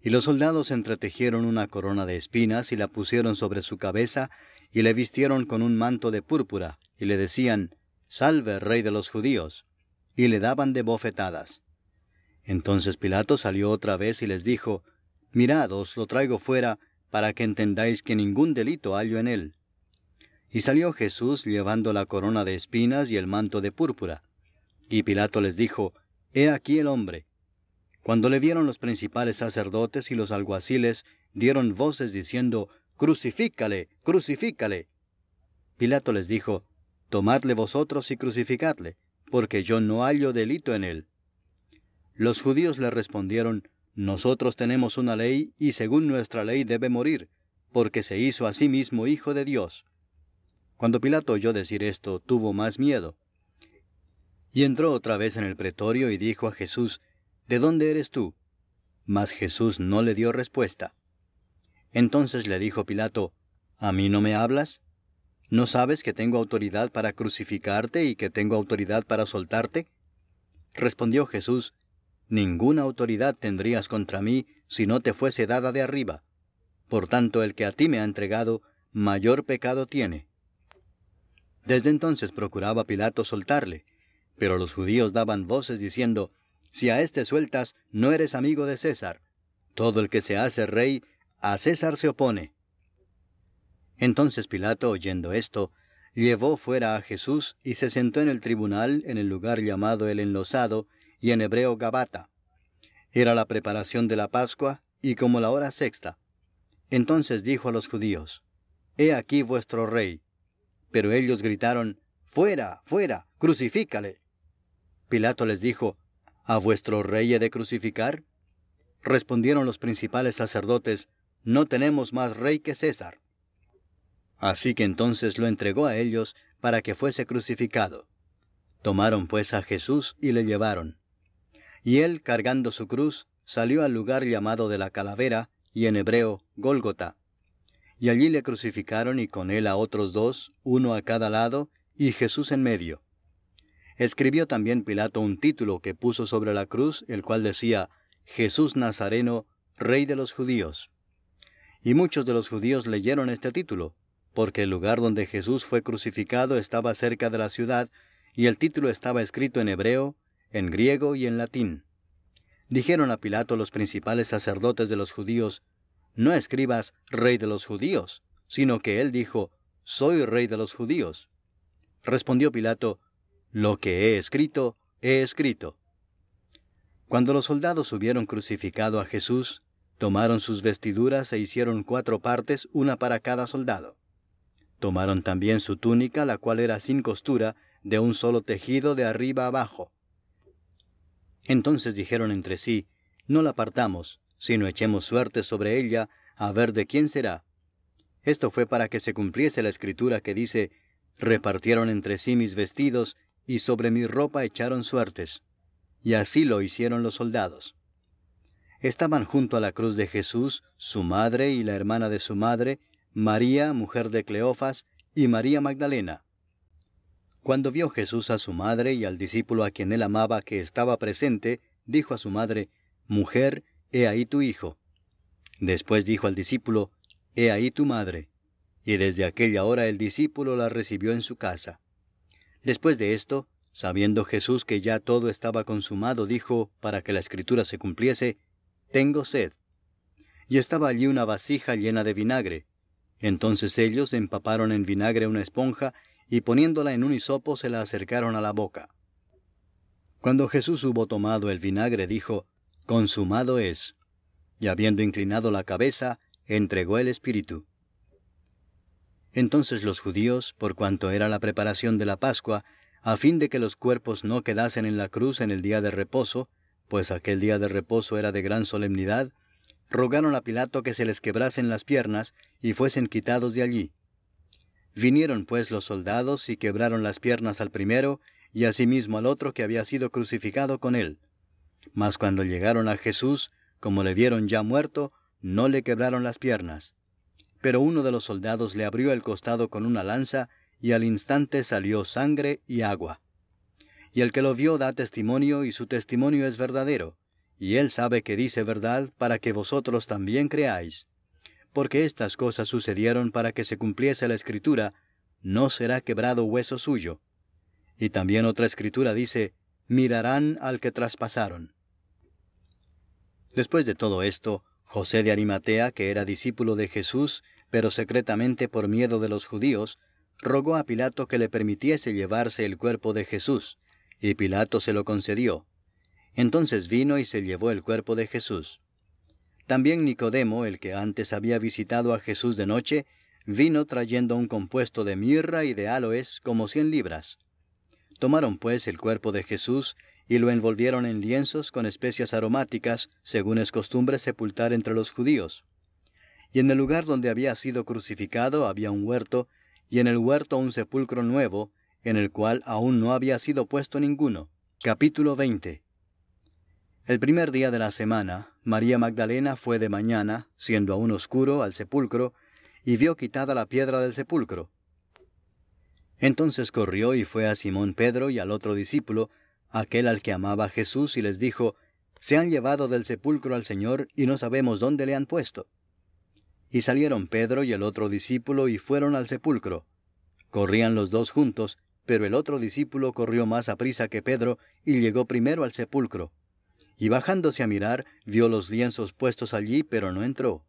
Y los soldados entretejieron una corona de espinas y la pusieron sobre su cabeza, y le vistieron con un manto de púrpura, y le decían, «Salve, Rey de los judíos», y le daban de bofetadas. Entonces Pilato salió otra vez y les dijo, «Mirad, os lo traigo fuera, para que entendáis que ningún delito hallo en él». Y salió Jesús llevando la corona de espinas y el manto de púrpura. Y Pilato les dijo, «He aquí el hombre». Cuando le vieron los principales sacerdotes y los alguaciles, dieron voces diciendo, «Crucifícale, crucifícale». Pilato les dijo, «Tomadle vosotros y crucificadle, porque yo no hallo delito en él». Los judíos le respondieron, «Nosotros tenemos una ley, y según nuestra ley debe morir, porque se hizo a sí mismo hijo de Dios». Cuando Pilato oyó decir esto, tuvo más miedo. Y entró otra vez en el pretorio y dijo a Jesús, «¿De dónde eres tú?». Mas Jesús no le dio respuesta. Entonces le dijo Pilato, «¿A mí no me hablas? ¿No sabes que tengo autoridad para crucificarte y que tengo autoridad para soltarte?». Respondió Jesús, «Ninguna autoridad tendrías contra mí si no te fuese dada de arriba. Por tanto, el que a ti me ha entregado, mayor pecado tiene». Desde entonces procuraba Pilato soltarle, pero los judíos daban voces diciendo, «Si a éste sueltas, no eres amigo de César. Todo el que se hace rey, a César se opone». Entonces Pilato, oyendo esto, llevó fuera a Jesús y se sentó en el tribunal en el lugar llamado el Enlosado, y en hebreo Gabata. Era la preparación de la Pascua, y como la hora sexta. Entonces dijo a los judíos, «He aquí vuestro rey». Pero ellos gritaron, «¡Fuera, fuera! ¡Crucifícale!». Pilato les dijo, «¿A vuestro rey he de crucificar?». Respondieron los principales sacerdotes, «No tenemos más rey que César». Así que entonces lo entregó a ellos para que fuese crucificado. Tomaron pues a Jesús y le llevaron. Y él, cargando su cruz, salió al lugar llamado de la Calavera, y en hebreo, Gólgota. Y allí le crucificaron y con él a otros dos, uno a cada lado, y Jesús en medio. Escribió también Pilato un título que puso sobre la cruz, el cual decía, «Jesús Nazareno, Rey de los Judíos». Y muchos de los judíos leyeron este título, porque el lugar donde Jesús fue crucificado estaba cerca de la ciudad, y el título estaba escrito en hebreo, en griego y en latín. Dijeron a Pilato los principales sacerdotes de los judíos, «No escribas Rey de los judíos», sino que él dijo, «Soy Rey de los judíos». Respondió Pilato, «Lo que he escrito, he escrito». Cuando los soldados hubieron crucificado a Jesús, tomaron sus vestiduras e hicieron 4 partes, una para cada soldado. Tomaron también su túnica, la cual era sin costura, de un solo tejido de arriba abajo. Entonces dijeron entre sí, «No la partamos, sino echemos suerte sobre ella, a ver de quién será». Esto fue para que se cumpliese la escritura que dice, «Repartieron entre sí mis vestidos, y sobre mi ropa echaron suertes». Y así lo hicieron los soldados. Estaban junto a la cruz de Jesús, su madre y la hermana de su madre, María, mujer de Cleofas, y María Magdalena. Cuando vio Jesús a su madre y al discípulo a quien él amaba que estaba presente, dijo a su madre, «Mujer, he ahí tu hijo». Después dijo al discípulo, «He ahí tu madre». Y desde aquella hora el discípulo la recibió en su casa. Después de esto, sabiendo Jesús que ya todo estaba consumado, dijo, para que la escritura se cumpliese, «Tengo sed». Y estaba allí una vasija llena de vinagre. Entonces ellos empaparon en vinagre una esponja, y poniéndola en un hisopo se la acercaron a la boca. Cuando Jesús hubo tomado el vinagre, dijo, «Consumado es». Y habiendo inclinado la cabeza, entregó el espíritu. Entonces los judíos, por cuanto era la preparación de la Pascua, a fin de que los cuerpos no quedasen en la cruz en el día de reposo, pues aquel día de reposo era de gran solemnidad, rogaron a Pilato que se les quebrasen las piernas y fuesen quitados de allí. Vinieron pues los soldados y quebraron las piernas al primero, y asimismo al otro que había sido crucificado con él. Mas cuando llegaron a Jesús, como le vieron ya muerto, no le quebraron las piernas. Pero uno de los soldados le abrió el costado con una lanza, y al instante salió sangre y agua. y el que lo vio da testimonio, y su testimonio es verdadero, y él sabe que dice verdad, para que vosotros también creáis. Porque estas cosas sucedieron para que se cumpliese la Escritura: no será quebrado hueso suyo. Y también otra Escritura dice: mirarán al que traspasaron. Después de todo esto, José de Arimatea, que era discípulo de Jesús, pero secretamente por miedo de los judíos, rogó a Pilato que le permitiese llevarse el cuerpo de Jesús, y Pilato se lo concedió. Entonces vino y se llevó el cuerpo de Jesús. También Nicodemo, el que antes había visitado a Jesús de noche, vino trayendo un compuesto de mirra y de áloes, como 100 libras. Tomaron pues el cuerpo de Jesús, y lo envolvieron en lienzos con especias aromáticas, según es costumbre sepultar entre los judíos. Y en el lugar donde había sido crucificado había un huerto, y en el huerto un sepulcro nuevo, en el cual aún no había sido puesto ninguno. Capítulo 20. El primer día de la semana, María Magdalena fue de mañana, siendo aún oscuro, al sepulcro, y vio quitada la piedra del sepulcro. Entonces corrió y fue a Simón Pedro y al otro discípulo, aquel al que amaba a Jesús, y les dijo: se han llevado del sepulcro al Señor, y no sabemos dónde le han puesto. Y salieron Pedro y el otro discípulo, y fueron al sepulcro. Corrían los dos juntos, pero el otro discípulo corrió más aprisa que Pedro, y llegó primero al sepulcro. Y bajándose a mirar, vio los lienzos puestos allí, pero no entró.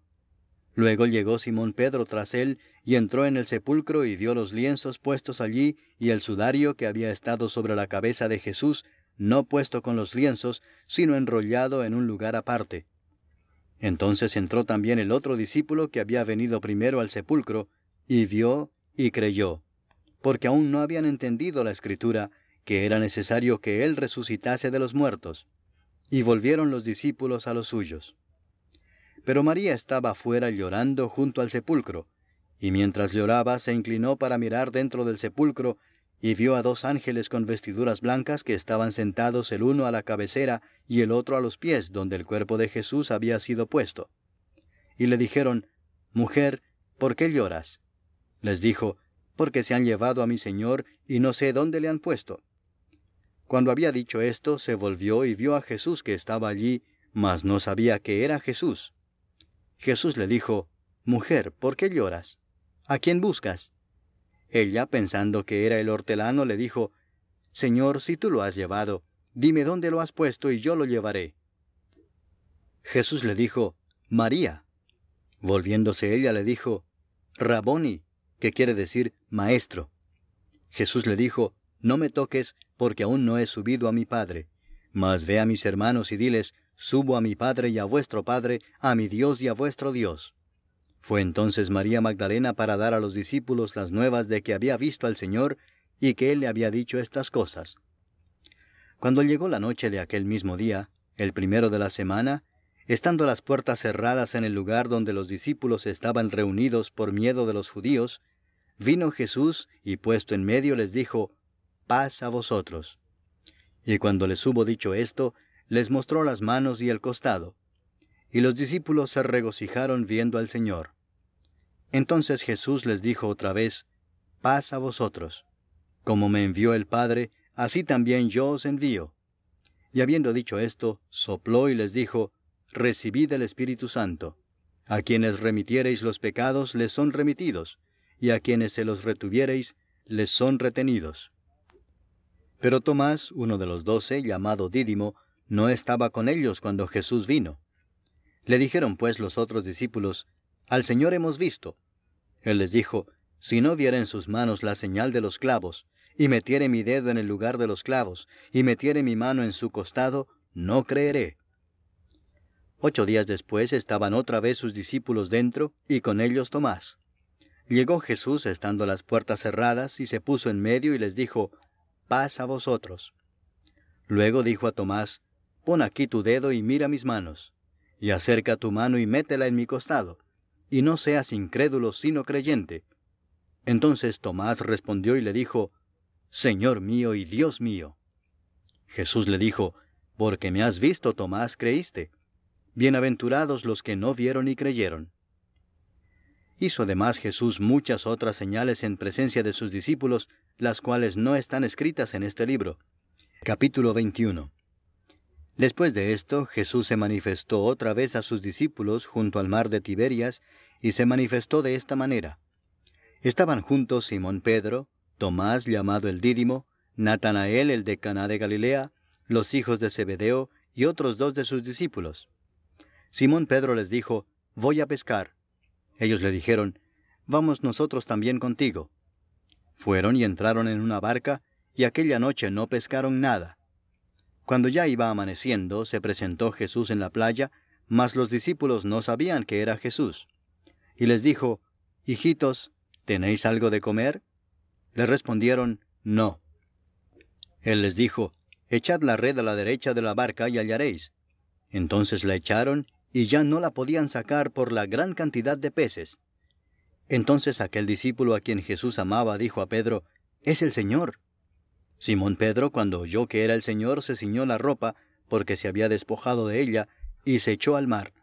Luego llegó Simón Pedro tras él, y entró en el sepulcro, y vio los lienzos puestos allí, y el sudario que había estado sobre la cabeza de Jesús, no puesto con los lienzos, sino enrollado en un lugar aparte. Entonces entró también el otro discípulo que había venido primero al sepulcro, y vio y creyó, porque aún no habían entendido la Escritura, que era necesario que él resucitase de los muertos. Y volvieron los discípulos a los suyos. Pero María estaba afuera llorando junto al sepulcro, y mientras lloraba se inclinó para mirar dentro del sepulcro, y vio a 2 ángeles con vestiduras blancas que estaban sentados el uno a la cabecera y el otro a los pies, donde el cuerpo de Jesús había sido puesto. Y le dijeron: mujer, ¿por qué lloras? Les dijo: porque se han llevado a mi Señor, y no sé dónde le han puesto. Cuando había dicho esto, se volvió y vio a Jesús que estaba allí, mas no sabía que era Jesús. Jesús le dijo: mujer, ¿por qué lloras? ¿A quién buscas? Ella, pensando que era el hortelano, le dijo: Señor, si tú lo has llevado, dime dónde lo has puesto y yo lo llevaré. Jesús le dijo: María. Volviéndose ella le dijo: Raboni, que quiere decir maestro. Jesús le dijo: no me toques, porque aún no he subido a mi Padre. Mas ve a mis hermanos y diles: subo a mi Padre y a vuestro Padre, a mi Dios y a vuestro Dios. Fue entonces María Magdalena para dar a los discípulos las nuevas de que había visto al Señor, y que Él le había dicho estas cosas. Cuando llegó la noche de aquel mismo día, el primero de la semana, estando las puertas cerradas en el lugar donde los discípulos estaban reunidos por miedo de los judíos, vino Jesús, y puesto en medio les dijo: paz a vosotros. Y cuando les hubo dicho esto, les mostró las manos y el costado. Y los discípulos se regocijaron viendo al Señor. Entonces Jesús les dijo otra vez: paz a vosotros. Como me envió el Padre, así también yo os envío. Y habiendo dicho esto, sopló y les dijo: recibid el Espíritu Santo. A quienes remitiereis los pecados les son remitidos, y a quienes se los retuviereis les son retenidos. Pero Tomás, uno de los 12, llamado Dídimo, no estaba con ellos cuando Jesús vino. Le dijeron pues los otros discípulos: al Señor hemos visto. Él les dijo: si no viera en sus manos la señal de los clavos, y metiere mi dedo en el lugar de los clavos, y metiere mi mano en su costado, no creeré. 8 días después estaban otra vez sus discípulos dentro, y con ellos Tomás. Llegó Jesús estando las puertas cerradas, y se puso en medio y les dijo: paz a vosotros. Luego dijo a Tomás: pon aquí tu dedo y mira mis manos, y acerca tu mano y métela en mi costado, y no seas incrédulo sino creyente. Entonces Tomás respondió y le dijo: Señor mío y Dios mío. Jesús le dijo: porque me has visto, Tomás, creíste. Bienaventurados los que no vieron y creyeron. Hizo además Jesús muchas otras señales en presencia de sus discípulos, las cuales no están escritas en este libro. Capítulo 21. Después de esto, Jesús se manifestó otra vez a sus discípulos junto al mar de Tiberias, y se manifestó de esta manera. Estaban juntos Simón Pedro, Tomás llamado el Dídimo, Natanael el de Caná de Galilea, los hijos de Zebedeo y otros 2 de sus discípulos. Simón Pedro les dijo: «Voy a pescar». Ellos le dijeron: «Vamos nosotros también contigo». Fueron y entraron en una barca, y aquella noche no pescaron nada. Cuando ya iba amaneciendo, se presentó Jesús en la playa, mas los discípulos no sabían que era Jesús. Y les dijo: «Hijitos, ¿tenéis algo de comer?». Le respondieron: «No». Él les dijo: «Echad la red a la derecha de la barca y hallaréis». Entonces la echaron, y ya no la podían sacar por la gran cantidad de peces. Entonces aquel discípulo a quien Jesús amaba dijo a Pedro: «Es el Señor». Simón Pedro, cuando oyó que era el Señor, se ciñó la ropa, porque se había despojado de ella, y se echó al mar.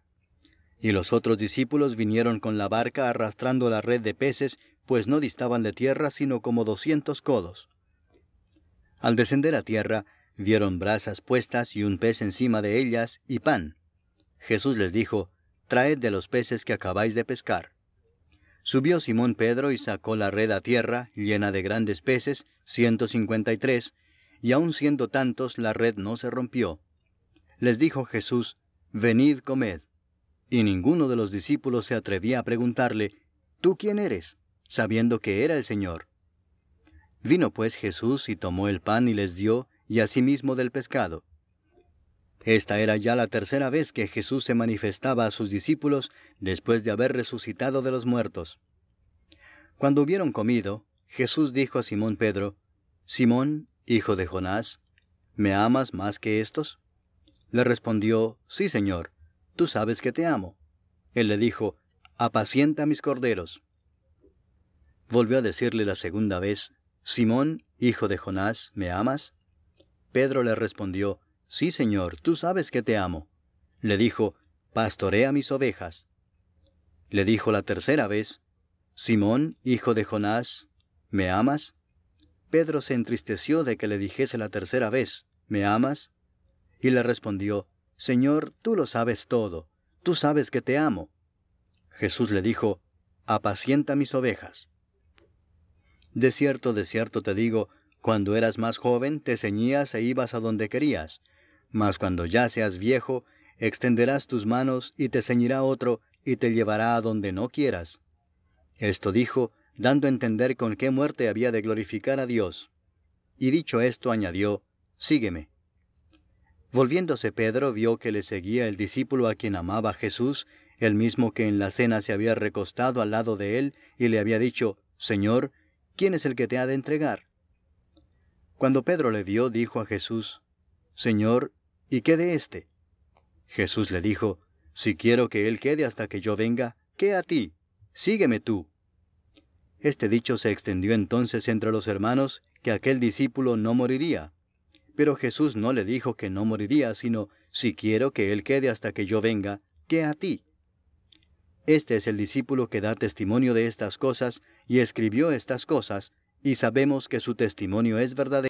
Y los otros discípulos vinieron con la barca arrastrando la red de peces, pues no distaban de tierra sino como 200 codos. Al descender a tierra, vieron brasas puestas y un pez encima de ellas, y pan. Jesús les dijo: «Traed de los peces que acabáis de pescar». Subió Simón Pedro y sacó la red a tierra, llena de grandes peces, 153, y aun siendo tantos, la red no se rompió. Les dijo Jesús: «Venid, comed». Y ninguno de los discípulos se atrevía a preguntarle: «¿Tú quién eres?», sabiendo que era el Señor. Vino pues Jesús y tomó el pan y les dio, y asimismo del pescado. Esta era ya la tercera vez que Jesús se manifestaba a sus discípulos después de haber resucitado de los muertos. Cuando hubieron comido, Jesús dijo a Simón Pedro: «Simón, hijo de Jonás, ¿me amas más que estos?». Le respondió: «Sí, Señor, tú sabes que te amo». Él le dijo: «Apacienta mis corderos». Volvió a decirle la segunda vez: «Simón, hijo de Jonás, ¿me amas?». Pedro le respondió: «Sí, Señor, tú sabes que te amo». Le dijo: «Pastorea mis ovejas». Le dijo la tercera vez: «Simón, hijo de Jonás, ¿me amas?». Pedro se entristeció de que le dijese la tercera vez: «¿Me amas?». Y le respondió: «Señor, tú lo sabes todo, tú sabes que te amo». Jesús le dijo: «Apacienta mis ovejas». De cierto te digo, cuando eras más joven, te ceñías e ibas a donde querías. Mas cuando ya seas viejo, extenderás tus manos, y te ceñirá otro, y te llevará a donde no quieras. Esto dijo, dando a entender con qué muerte había de glorificar a Dios. Y dicho esto, añadió: «Sígueme». Volviéndose Pedro, vio que le seguía el discípulo a quien amaba Jesús, el mismo que en la cena se había recostado al lado de él, y le había dicho: «Señor, ¿quién es el que te ha de entregar?». Cuando Pedro le vio, dijo a Jesús: «Señor, ¿y qué de éste?». Jesús le dijo: «Si quiero que él quede hasta que yo venga, ¿qué a ti? Sígueme tú». Este dicho se extendió entonces entre los hermanos, que aquel discípulo no moriría. Pero Jesús no le dijo que no moriría, sino: «Si quiero que él quede hasta que yo venga, ¿qué a ti?». Este es el discípulo que da testimonio de estas cosas, y escribió estas cosas, y sabemos que su testimonio es verdadero.